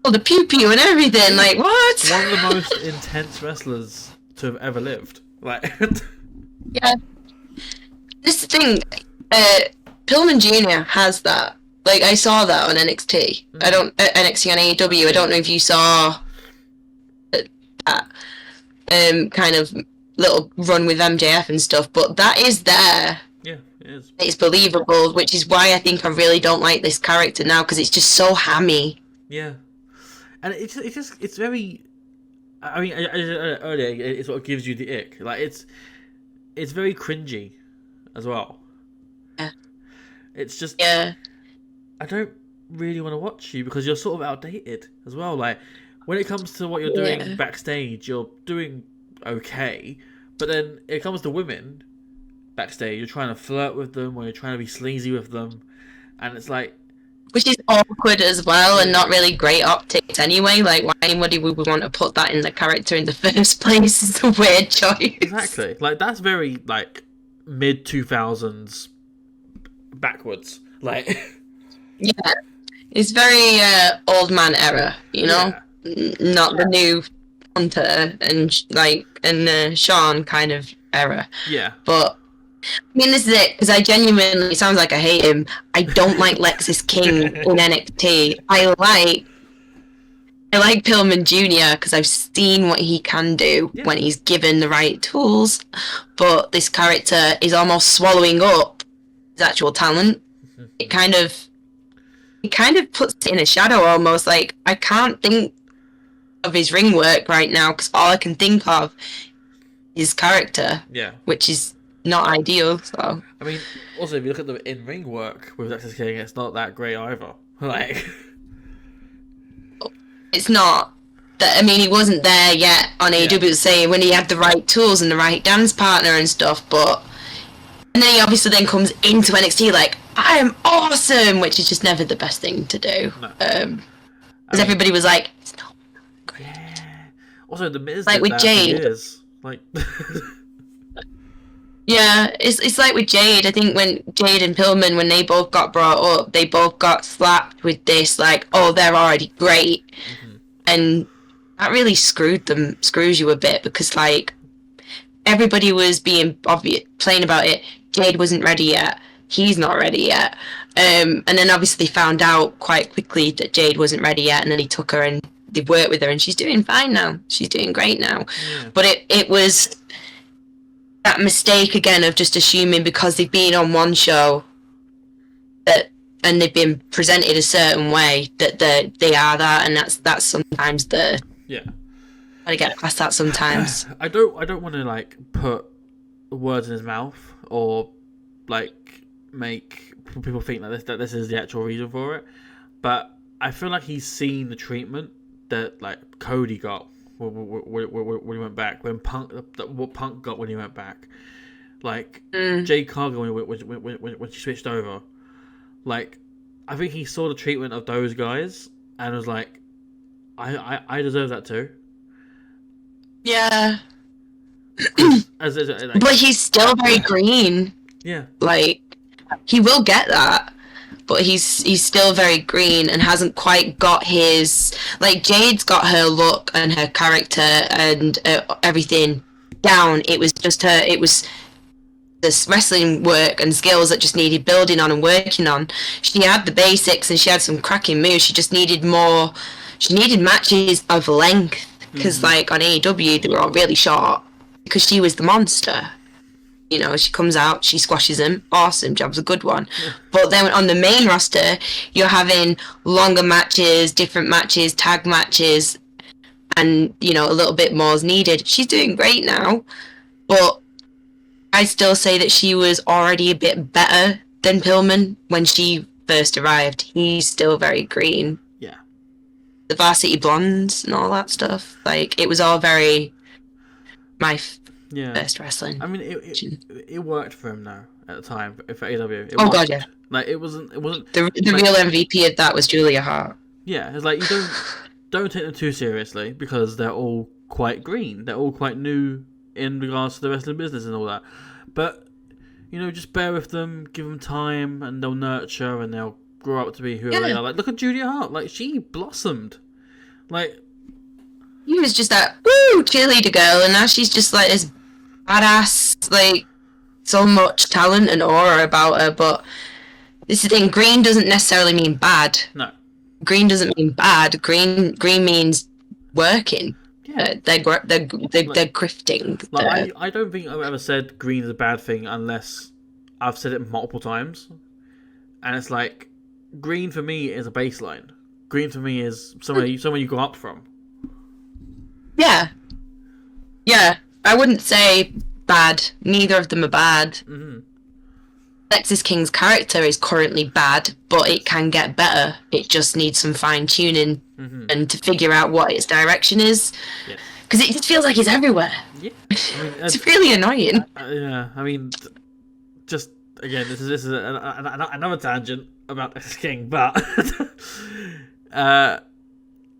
The pew pew and everything, like what? One of the most intense wrestlers to have ever lived. Like, yeah. This thing, Pillman Jr. has that. Like I saw that on NXT. NXT on AEW. I don't know if you saw that kind of little run with MJF and stuff, but that is there. Yeah, it is. It's believable, which is why I think I really don't like this character now because it's just so hammy. Yeah. And it's very. I mean, earlier it's what gives you the ick. Like it's very cringy, as well. Yeah. It's just. Yeah. I don't really want to watch you because you're sort of outdated as well. Like when it comes to what you're doing backstage, you're doing okay, but then it comes to women backstage, you're trying to flirt with them or you're trying to be sleazy with them, and it's like. Which is awkward as well, and not really great optics anyway. Like, why anybody would want to put that in the character in the first place is a weird choice. Exactly. Like, that's very, like, mid-2000s backwards. Like... Yeah. It's very old man era, you know? Yeah. Not the new Hunter and Sean kind of era. Yeah. But... I mean, this is it, because I genuinely, it sounds like I hate him. I don't like Lexis King in NXT. I like Pillman Jr. because I've seen what he can do when he's given the right tools. But this character is almost swallowing up his actual talent. It kind of puts it in a shadow almost. Like, I can't think of his ring work right now because all I can think of is his character. Yeah. Which is not ideal, so. I mean, also, if you look at the in-ring work with Lexis King, it's not that great either. Like, it's not. I mean, he wasn't there yet on AEW, saying when he had the right tools and the right dance partner and stuff, but. And then he obviously then comes into NXT like, I am awesome, which is just never the best thing to do. No. Because everybody was like, it's not great. Yeah. Also, the Miz like did with that Jade. for years. Like. Yeah, it's like with Jade. I think when Jade and Pillman, when they both got brought up, they both got slapped with this, like, oh, they're already great. Mm-hmm. And that really screws you a bit, because, like, everybody was being plain about it. Jade wasn't ready yet. He's not ready yet. And then obviously found out quite quickly that Jade wasn't ready yet, and then he took her and they worked with her, and she's doing fine now. She's doing great now. Yeah. But it was that mistake again of just assuming because they've been on one show and they've been presented a certain way that they are that, and that's sometimes I get past that sometimes. I don't want to like put words in his mouth or like make people think that this is the actual reason for it, but I feel like he's seen the treatment that like Cody got when he went back, what Punk got when he went back, like Jade Cargill when she switched over. Like, I think he saw the treatment of those guys and was like, I deserve that too. Yeah. Like, but he's still very green. Yeah. Like, he will get that. but he's still very green and hasn't quite got his, like, Jade's got her look and her character and everything down. It was just her, it was this wrestling work and skills that just needed building on and working on. She had the basics and she had some cracking moves. She just needed more. She needed matches of length because, like, on AEW, they were all really short because she was the monster. You know, she comes out, she squashes him. Awesome, job's a good one. But then on the main roster, you're having longer matches, different matches, tag matches, and, you know, a little bit more is needed. She's doing great now, but I still say that she was already a bit better than Pillman when she first arrived. He's still very green. Yeah. The Varsity Blondes and all that stuff. Like, it was all very first wrestling. I mean, it worked for him now at the time for AEW. God, yeah. Like, it wasn't. The like, real MVP of that was Julia Hart. Yeah, it's like, you don't take them too seriously because they're all quite green. They're all quite new in regards to the wrestling business and all that. But, you know, just bear with them, give them time, and they'll nurture and they'll grow up to be who they are. Like, look at Julia Hart. Like, she blossomed. Like, He was just that woo cheerleader girl, and now she's just like this badass, like, so much talent and aura about her. But this is the thing: green doesn't necessarily mean bad. No. Green doesn't mean bad. Green means working. Yeah. They're grifting. Like, I don't think I've ever said green is a bad thing unless I've said it multiple times. And it's like, green for me is a baseline. Green for me is somewhere you go up from. Yeah. Yeah. I wouldn't say bad. Neither of them are bad. Mm-hmm. Alexis King's character is currently bad, but it can get better. It just needs some fine tuning and to figure out what its direction is. Because it just feels like he's everywhere. Yeah, I mean, it's really annoying. Yeah, I mean, just again, this is another tangent about Alexis King, but I'm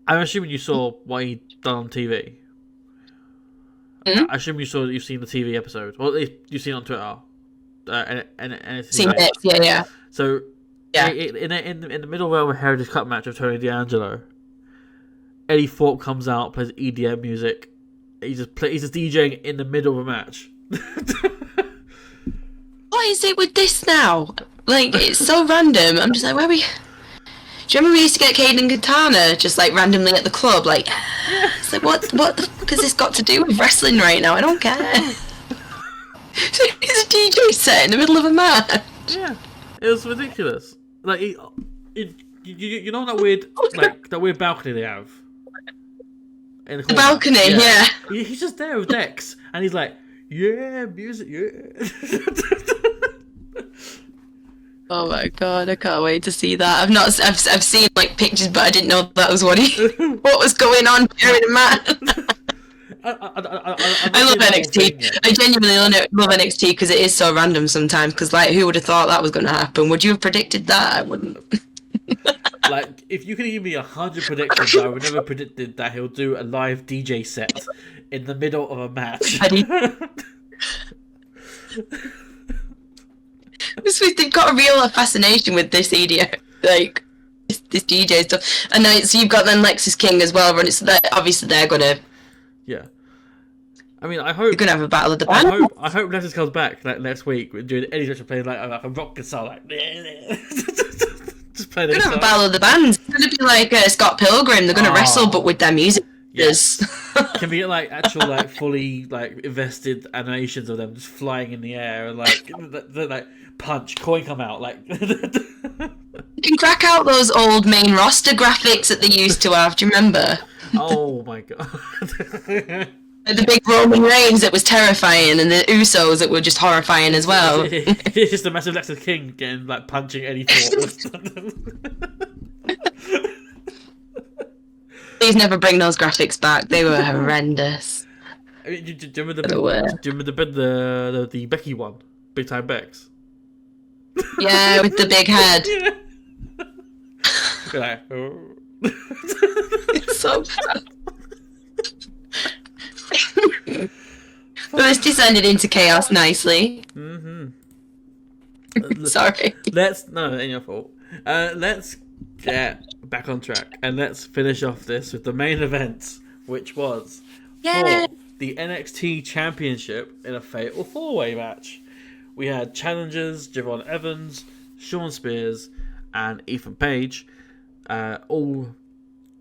assuming you saw what he done on TV. Mm-hmm. I assume you've seen the TV episode, or at least you've seen it on Twitter. Seen it, yeah. So, in the middle of a Heritage Cup match of Tony D'Angelo, Eddie Thorpe comes out, plays EDM music. He's just DJing in the middle of a match. What is it with this now? Like, it's so random. I'm just like, where are we? Do you remember we used to get Caden Katana just like randomly at the club? Like, it's like, what the fuck has this got to do with wrestling right now? I don't care. It's a DJ set in the middle of a match. Yeah, it was ridiculous. Like, you know that weird balcony they have. In the balcony, yeah. He's just there with Dex, and he's like, "Yeah, music, yeah." Oh my god, I can't wait to see that. I've seen like pictures, but I didn't know that was what was going on during the match. I love NXT. I genuinely love NXT because it is so random sometimes. Because, like, who would have thought that was going to happen? Would you have predicted that? I wouldn't. Like, if you could give me 100 predictions, I would never predicted that he'll do a live DJ set in the middle of a match. They've got a real fascination with this EDM, like this DJ stuff. And now, so you've got then Lexus King as well, and it's obviously they're gonna. Yeah, I mean, I hope you're gonna have a battle of the band. I hope Lexus comes back like next week doing any sort of playing like a rock guitar, like just play this. They're gonna have a battle of the bands. It's gonna be like Scott Pilgrim. They're gonna wrestle, but with their music. Yes. Can we get like actual like fully like invested animations of them just flying in the air and like the like punch coin come out like. You can crack out those old main roster graphics that they used to have. Do you remember? Oh my god. The big Roman Reigns that was terrifying, and the Usos that were just horrifying as well. It's just a massive Lexus King getting like punching Eddie Thorpe. Please never bring those graphics back. They were horrendous. I mean, do you remember the Becky one? Big Time Bex? Yeah, with the big head. Yeah. Like, oh. It's so bad. Well, it's descended into chaos nicely. Mm-hmm. Sorry. No, it ain't your fault. Let's get back on track and let's finish off this with the main event, which was for the NXT Championship in a Fatal 4-Way match. We had challengers Javon Evans, Sean Spears, and Ethan Page, all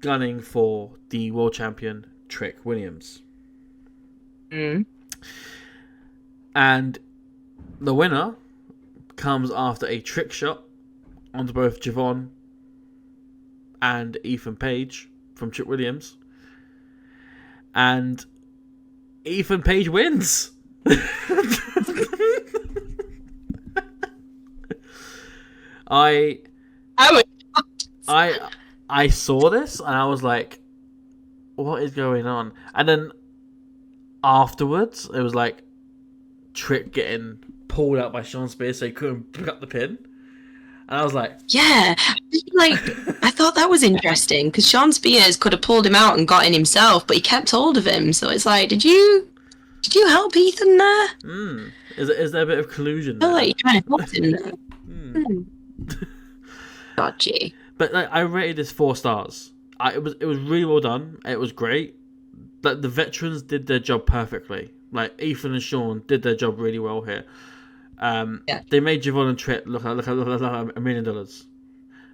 gunning for the world champion Trick Williams. And the winner comes after a trick shot onto both Javon and Ethan Page from Trick Williams. And Ethan Page wins. I saw this and I was like, what is going on? And then afterwards, it was like Trick getting pulled out by Sean Spears so he couldn't pick up the pin. And I was like... Yeah, like, I thought that was interesting, because Sean Spears could have pulled him out and got in himself, but he kept hold of him, so it's like, did you help Ethan there? Is there a bit of collusion I feel there? like you're trying to help him there. Dodgy. But like, I rated this 4 stars. It was really well done. It was great. Like, the veterans did their job perfectly. Like, Ethan and Sean did their job really well here. They made Javon and Trick look like $1 million.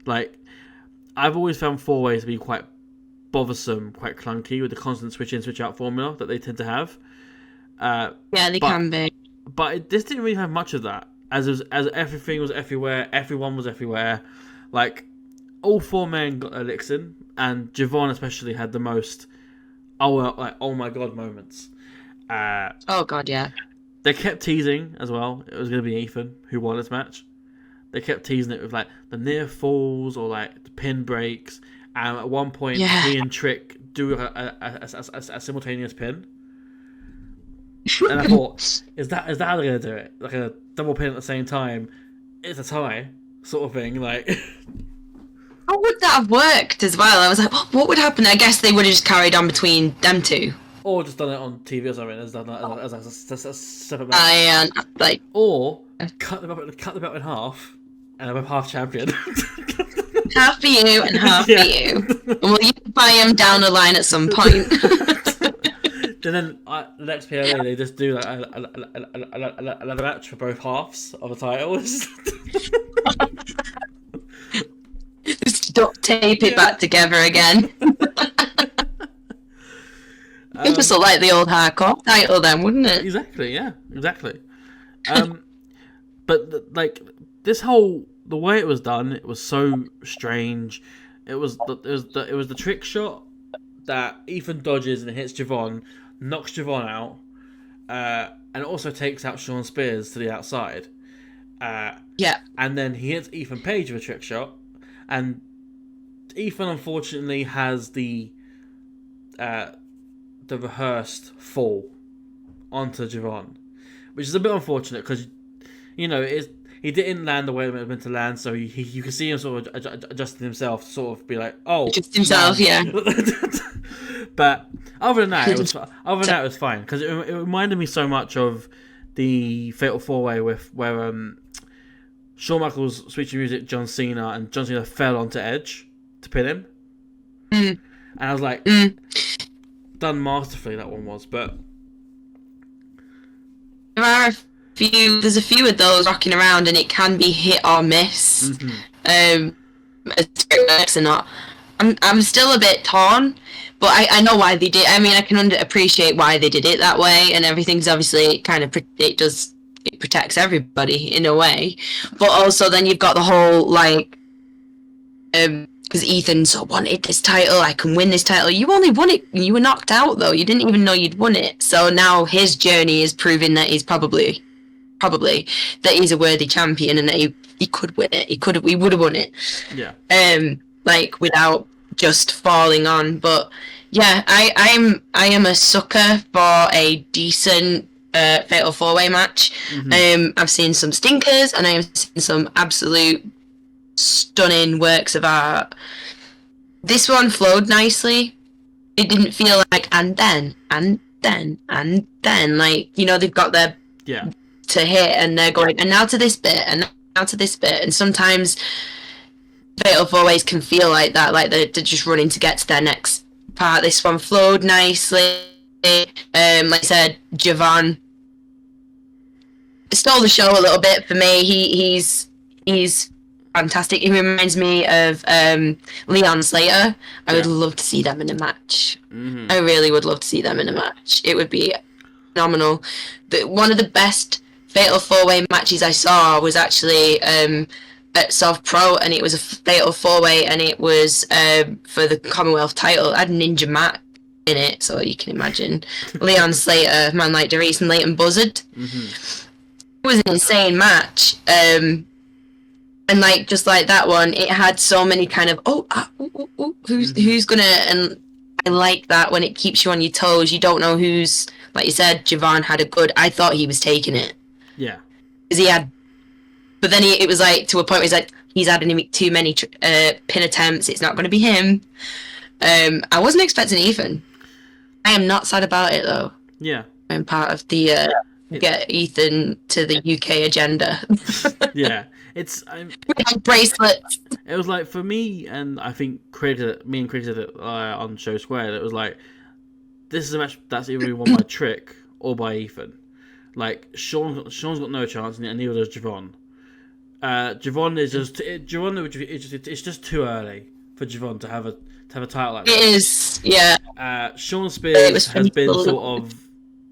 Like, I've always found 4-ways to be quite bothersome, quite clunky with the constant switch in, switch out formula that they tend to have. They can be. But this didn't really have much of that. As everything was everywhere, everyone was everywhere. Like, all 4 men got their licks in, and Javon especially had the most oh my god moments. Oh god, yeah. They kept teasing as well. It was going to be Ethan who won this match. They kept teasing it with like the near falls or like the pin breaks. And at one point, he and Trick do a simultaneous pin. And I thought, is that how they're going to do it? Like a double pin at the same time? It's a tie sort of thing. Like, how would that have worked as well? I was like, what would happen? I guess they would have just carried on between them two. Or just done it on TV or something as a separate match. Or cut them up in half and have a half champion. Half for you and half for you. Well, you can buy him down the line at some point. And then the next PLA, they just do like another match for both halves of the titles. Just duct tape it back together again. It just look like the old hardcore title then, wouldn't it? Exactly, yeah, exactly. But like this the way it was done, it was so strange. It was the trick shot that Ethan dodges and hits Javon, knocks Javon out, and also takes out Sean Spears to the outside. And then he hits Ethan Page with a trick shot, and Ethan unfortunately has the rehearsed fall onto Javon, which is a bit unfortunate because, you know, he didn't land the way it was meant to land, so you can see him sort of adjusting himself to sort of be like, oh, just himself, yeah. But other than that, it was fine because it reminded me so much of the Fatal 4-Way where Shawn Michaels switching music, John Cena, and John Cena fell onto Edge to pin him, and I was like. Done masterfully that one was, but there's a few of those rocking around and it can be hit or miss. As it works or not. I'm still a bit torn, but I know why they did. I mean, I can appreciate why they did it that way, and everything's obviously it protects everybody in a way, but also then you've got the whole like because Ethan wanted this title, I can win this title. You only won it, you were knocked out though. You didn't even know you'd won it. So now his journey is proving that he's probably that he's a worthy champion and that he could win it. He would have won it. Yeah. Like without just falling on. But yeah, I am a sucker for a decent Fatal 4-Way match. I've seen some stinkers and I have seen some absolute stunning works of art. This one flowed nicely. It didn't feel like and then like, you know, they've got their to hit and they're going and now to this bit and now to this bit, and sometimes Fatal 4-Ways can feel like that, like they're just running to get to their next part. This one flowed nicely. Like I said, Javon stole the show a little bit for me. He's fantastic. He reminds me of Leon Slater. I would love to see them in a match. Mm-hmm. I really would love to see them in a match. It would be phenomenal. One of the best Fatal 4-Way matches I saw was actually at South Pro, and it was a Fatal 4-Way, and it was for the Commonwealth title. It had Ninja Mac in it, so you can imagine. Leon Slater, Man Like DeReese, and Leighton Buzzard. Mm-hmm. It was an insane match. And like just like that one, it had so many kind of who's gonna, and I like that when it keeps you on your toes. You don't know who's, like you said, Javon had a good. I thought he was taking it. Yeah. Because he had, but then it was like to a point where he's like, he's adding too many pin attempts. It's not going to be him. I wasn't expecting Ethan. I am not sad about it though. Yeah. I'm part of the get Ethan to the UK agenda. Yeah. Bracelets. It was like, for me, and I think me and created it on Show Squared, it was like, this is a match that's either won by Trick or by Ethan. Like, Sean's got no chance, and neither does Javon. Javon is just it's just too early for Javon to have a title like that. It is, yeah. Sean Spears has been sort of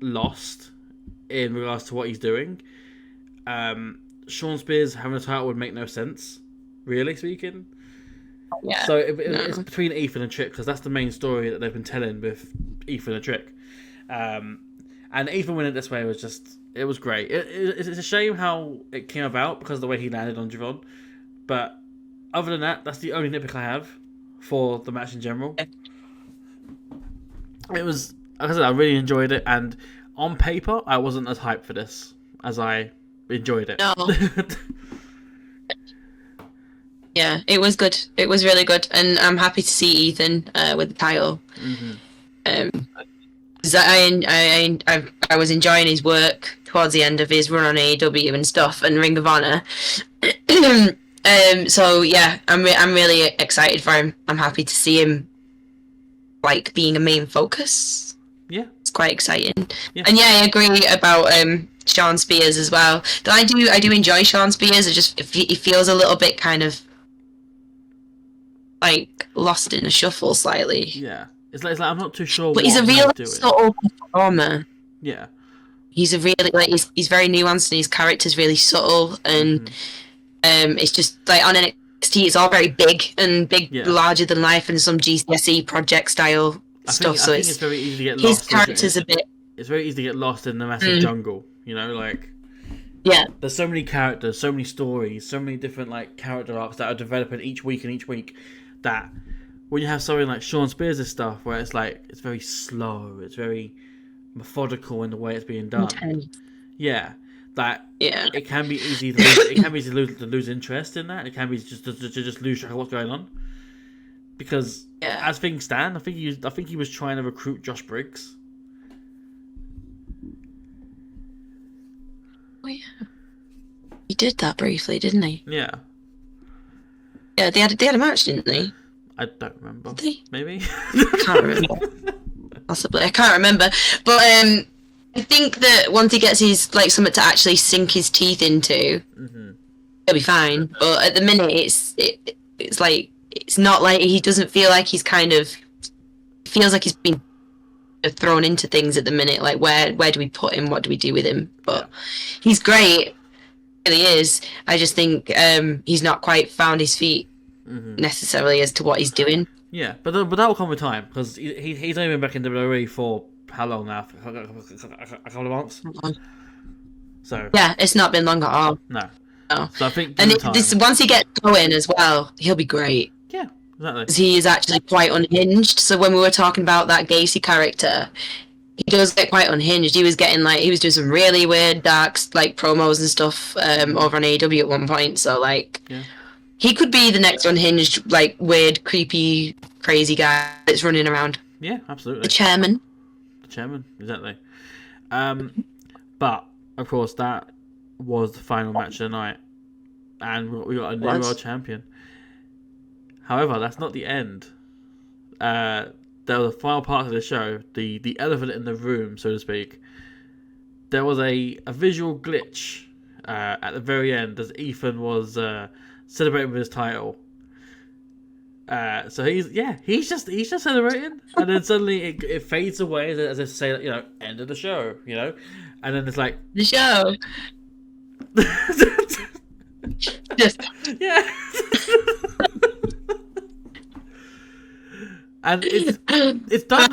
lost in regards to what he's doing. Sean Spears having a title would make no sense, really speaking. Yeah. So it's between Ethan and Trick, because that's the main story that they've been telling with Ethan and Trick. And Ethan winning this way it was great. It's a shame how it came about because of the way he landed on Javon. But other than that, that's the only nitpick I have for the match in general. It was, like I said, I really enjoyed it, and on paper, I wasn't as hyped for this as I enjoyed it. No. Yeah, it was good. It was really good, and I'm happy to see Ethan with the title. Mm-hmm. I was enjoying his work towards the end of his run on AEW and stuff, and Ring of Honor. So yeah, I'm really excited for him. I'm happy to see him like being a main focus. Yeah, it's quite exciting. Yeah. And yeah, I agree about Sean Spears as well. Though I do enjoy Sean Spears. He feels a little bit kind of like lost in a shuffle slightly. Yeah, it's like I'm not too sure. But he's a real subtle performer. Yeah, he's a really he's very nuanced, and his character's really subtle, and it's just like on NXT it's all very big, larger than life, and some GCSE project style stuff. I think it's very easy to get lost. His character's a bit. It's very easy to get lost in the massive jungle. You know, like. Yeah. There's so many characters, so many stories, so many different like character arcs that are developing each week, that when you have something like Sean Spears' stuff, where it's like it's very slow, it's very methodical in the way it's being done. Intense. Yeah, that it can be easy to lose interest in that. It can be just to lose track of what's going on, because as things stand, I think he was trying to recruit Josh Briggs. Oh yeah, he did that briefly, didn't he? Yeah. Yeah, they had a match, didn't they? I don't remember. Did they? Maybe. I can't remember. Possibly, I can't remember. But I think that once he gets his something to actually sink his teeth into, he'll be fine. But at the minute, it's like it's not like he doesn't feel like he's kind of feels like he's been thrown into things at the minute. Like where do we put him? What do we do with him? But he's great. Really is. I just think he's not quite found his feet necessarily as to what he's doing. Yeah, but that will come with time, because he's only been back in WWE for how long now? A couple of months. So yeah, it's not been long at all. No. So I think once he gets going as well, he'll be great. Yeah, exactly. 'Cause he is actually quite unhinged. So when we were talking about that Gacy character, he does get quite unhinged. He was doing some really weird, dark promos and stuff over on AEW at one point. So he could be the next unhinged, weird, creepy, crazy guy that's running around. Yeah, absolutely. The chairman, exactly. But of course, that was the final match of the night, and we got a new world champion. However, that's not the end. There was a final part of the show, the elephant in the room, so to speak. There was a visual glitch at the very end as Ethan was celebrating with his title. So he's just celebrating, and then suddenly it fades away as if to say, end of the show, and then it's like the show. Just yeah. And it's done.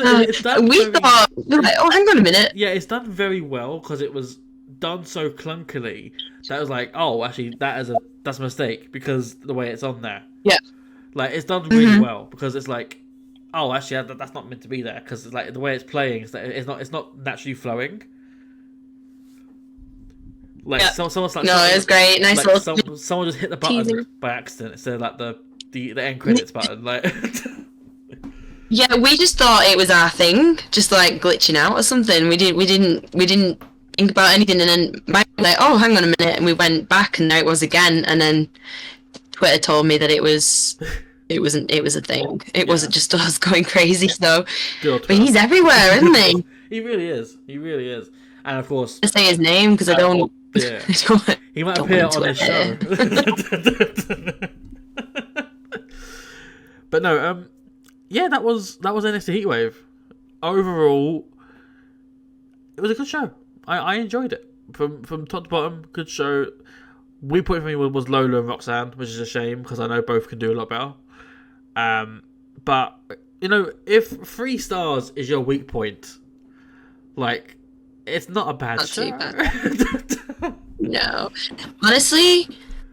We thought, like, oh, hang on a minute. Yeah, it's done very well because it was done so clunkily that it was like, oh, actually, that's a mistake because the way it's on there. Yeah. Like it's done really well because it's like, oh, actually, that's not meant to be there because it's like the way it's playing is that it's not naturally flowing. Like someone's like, no, it's great. Nice like little someone just hit the button teaser by accident instead of like the end credits button, like. Yeah, we just thought it was our thing, just like glitching out or something. We didn't think about anything, and then Mike was like, "Oh, hang on a minute," and we went back, and there it was again. And then Twitter told me that it was a thing. It wasn't just us going crazy. So, but he's everywhere, isn't he? He really is. He really is. And of course, I say his name because I don't. Yeah. He might appear on this show. But no, yeah, that was NXT Heatwave. Overall, it was a good show. I enjoyed it from top to bottom. Good show. Weak point for me was Lola and Roxanne, which is a shame because I know both can do a lot better. But if 3 stars is your weak point, like it's not a bad show. Too bad. No, honestly,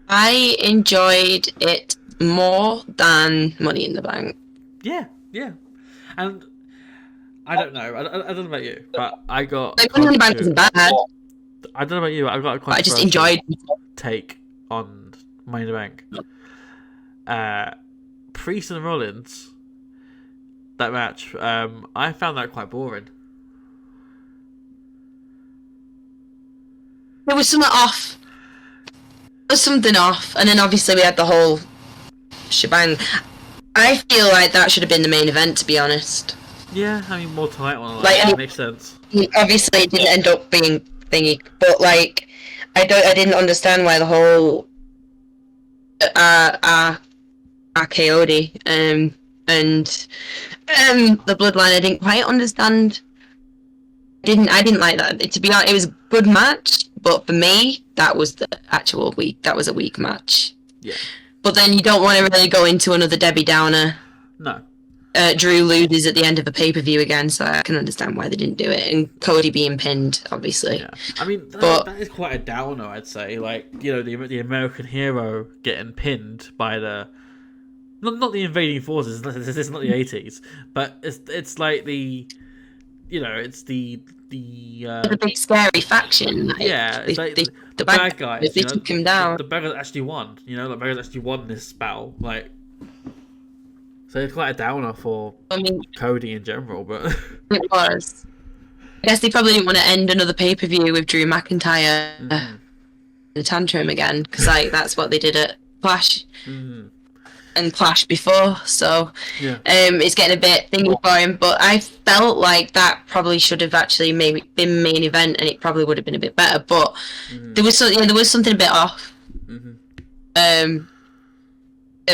I enjoyed it more than Money in the Bank. Yeah, and I don't know. I don't know about you, but I got like Money in the Bank isn't bad. I don't know about you. I got I just enjoyed take on Money in the Bank. Priest and Rollins, that match. I found that quite boring. There was something off. There was something off, and then obviously we had the whole shebang. I feel like that should have been the main event, to be honest. Yeah, I mean, more tight on like makes sense. Obviously, it didn't end up being thingy, but like, I didn't understand why the whole RKOD and the Bloodline. I didn't quite understand. I didn't like that. To be honest, it was a good match, but for me, that was the actual weak. That was a weak match. Yeah. But then you don't want to really go into another Debbie Downer. No. Drew loses at the end of a pay-per-view again, so I can understand why they didn't do it. And Cody being pinned, obviously. Yeah. I mean, that is quite a downer, I'd say. Like, the American hero getting pinned by the... Not the invading forces, this is not the 80s, but it's like the... it's the big scary faction. Like, yeah, it's like the bad guys. They took him down. The bad guys actually won. The bad guys actually won this battle. Like, so it's quite a downer for Cody in general. But it was. I guess they probably didn't want to end another pay-per-view with Drew McIntyre in a tantrum again, because that's what they did at Clash. And Clash before, so it's getting a bit thingy for him. But I felt like that probably should have actually maybe been main event, and it probably would have been a bit better. But there was something a bit off. The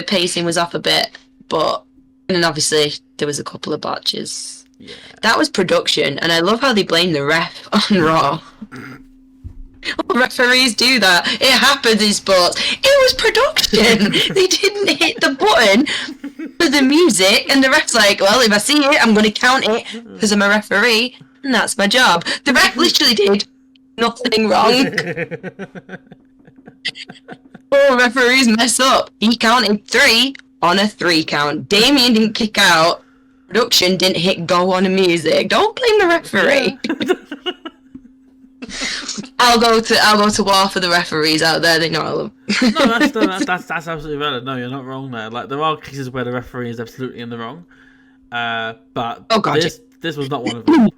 pacing was off a bit, and then obviously there was a couple of botches. Yeah. That was production, and I love how they blame the ref on Raw. Referees do that. It happens in sports. It was production. They didn't hit the button for the music, and the ref's like, well, if I see it, I'm going to count it because I'm a referee, and that's my job. The ref literally did nothing wrong. Oh, referees mess up. He counted 3 on a 3 count. Damien didn't kick out. Production didn't hit go on the music. Don't blame the referee. I'll go to war for the referees out there. They know I love. No, that's absolutely valid. No, you're not wrong there. Like, there are cases where the referee is absolutely in the wrong. But this was not one of them.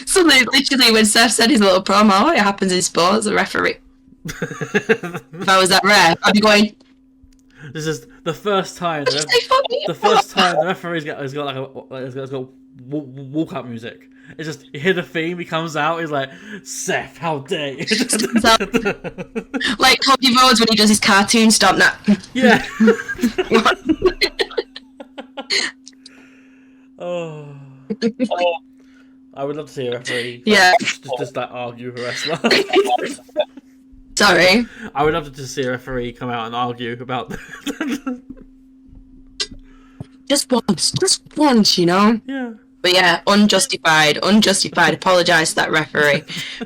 So literally, when Seth said his little promo, it happens in sports. The referee. If I was that ref, I'd be going, This is the first time. What did you say, funny? The first time the referee's got walkout music. It's just you hear the theme. He comes out. He's like, "Seth, how dare you?" Like Cody Rhodes when he does his cartoon stop now. Yeah. Oh. I would love to see a referee. Yeah. Just like argue with a wrestler. Sorry. I would love to just see a referee come out and argue about. Just once, you know. Yeah. But yeah, unjustified. Apologise to that referee.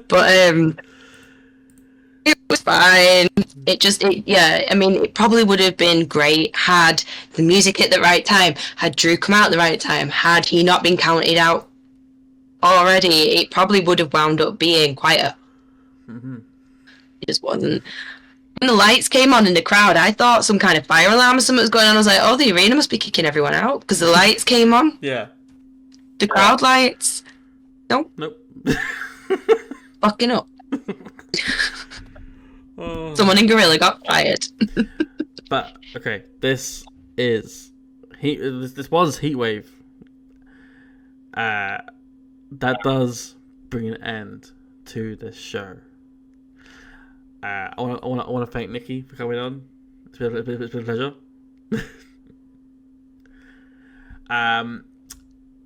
But it was fine. I mean, it probably would have been great had the music at the right time, had Drew come out at the right time, had he not been counted out already. It probably would have wound up being quite a. Mm-hmm. It just wasn't. When the lights came on in the crowd, I thought some kind of fire alarm or something was going on. I was like, oh, the arena must be kicking everyone out because the lights came on. Yeah. The crowd lights. Nope. Fucking up. Oh. Someone in Gorilla got fired. But okay, this was Heatwave. That does bring an end to this show. I want to thank Nikki for coming on. It's been a pleasure.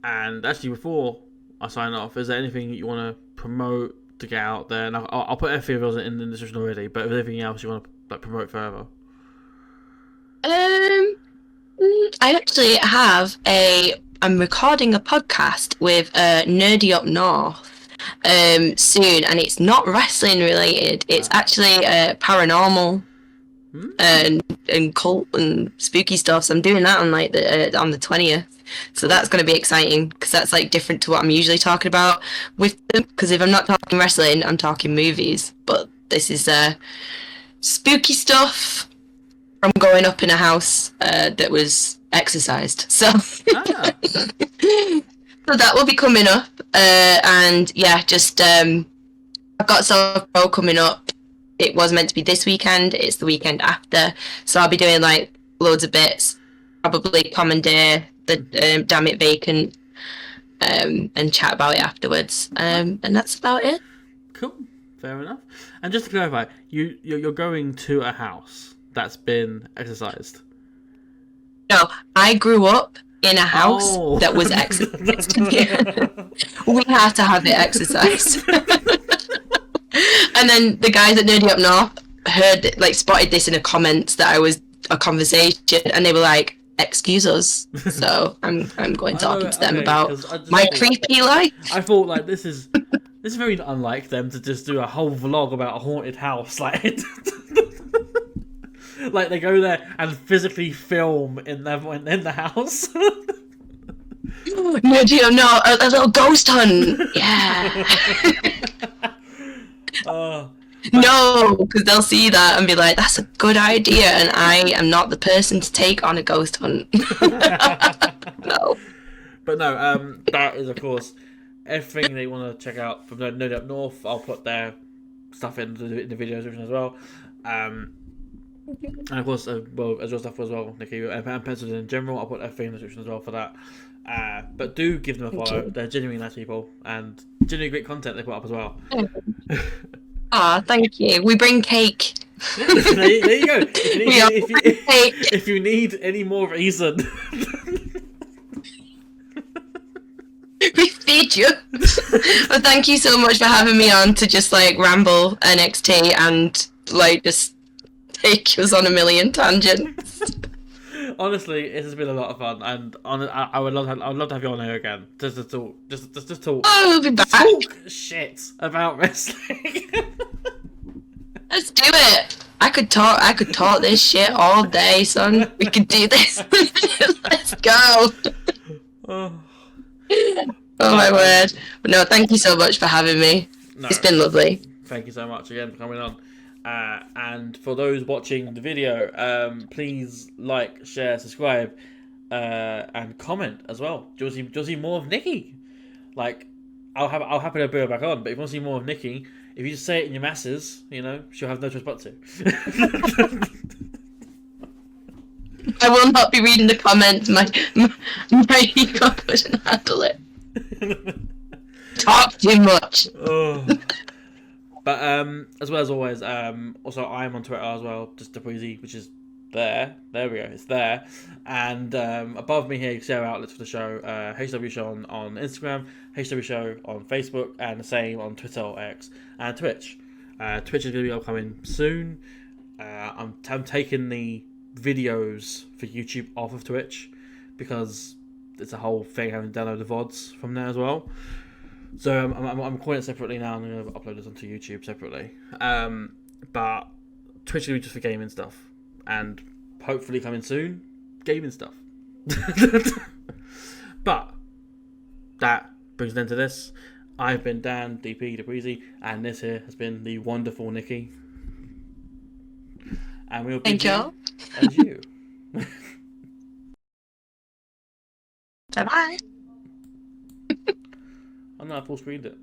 And actually, before I sign off, is there anything you want to promote to get out there? And I'll put everything else in the description already. But if there's anything else you want to promote further, I actually have I'm recording a podcast with NerdyUpNorth soon, and it's not wrestling related. It's actually paranormal and cult and spooky stuff. So I'm doing that on like on the 20th. So that's going to be exciting because that's like different to what I'm usually talking about with them. Because if I'm not talking wrestling, I'm talking movies. But this is spooky stuff from growing up in a house that was exorcised. So, so that will be coming up. And yeah, just I've got South Pro coming up. It was meant to be this weekend. It's the weekend after. So I'll be doing like loads of bits. Probably commandeer the Damn It Vacant and chat about it afterwards. And that's about it. Cool. Fair enough. And just to clarify, you're going to a house that's been exercised. No, I grew up in a house that was exercised. We have to have it exercised. And then the guys at NerdyUpNorth spotted this in the comments that I was a conversation, and they were like, "Excuse us." So I'm going talking to them about my creepy life. I thought like this is very unlike them to just do a whole vlog about a haunted house, like. Like they go there and physically film in the house. No, a little ghost hunt. Yeah. No, because they'll see that and be like, "That's a good idea," and I am not the person to take on a ghost hunt. No. But no, that is of course everything they want to check out from NerdyUpNorth. I'll put their stuff in the video description as well. And of course, as your stuff as well, Nikki, and Pencilled In general, I'll put everything in the description as well for that. But do give them a follow. They're genuinely nice people and genuinely great content they put up as well. Thank you. We bring cake. There you go. If you need any more reason. We feed you. Well, thank you so much for having me on to just like ramble NXT and like just take us on a million tangents. Honestly, it has been a lot of fun, and I would love to have you on here again. Just to talk. Oh, we'll be back. Talk shit about wrestling. Let's do it. I could talk this shit all day, son. We could do this. Let's go. Oh my word. But no, thank you so much for having me. No, it's been lovely. Thank you so much again for coming on. And for those watching the video, please like, share, subscribe, and comment as well. Do you want to see more of Nikki? Like, I'll happily bring her back on. But if you want to see more of Nikki, if you just say it in your masses, you know, she'll have no choice but to. I will not be reading the comments. My ego couldn't handle it. Talk too much. Oh. But as well as always, also I'm on Twitter as well, just Depreezy, which is there. There we go, it's there. And above me here, you can see our outlets for the show. HCW Show on Instagram, HCW Show on Facebook, and the same on Twitter or X and Twitch. Twitch is going to be upcoming soon. I'm taking the videos for YouTube off of Twitch because it's a whole thing having to download the VODs from there as well. So I'm recording it separately now. I'm going to upload this onto YouTube separately. But Twitch will be just for gaming stuff, and hopefully coming soon, gaming stuff. But that brings an end to this. I've been Dan DP Depreezy, and this here has been the wonderful Nikki. And we'll be here as you. Bye bye. I'm not full screened it.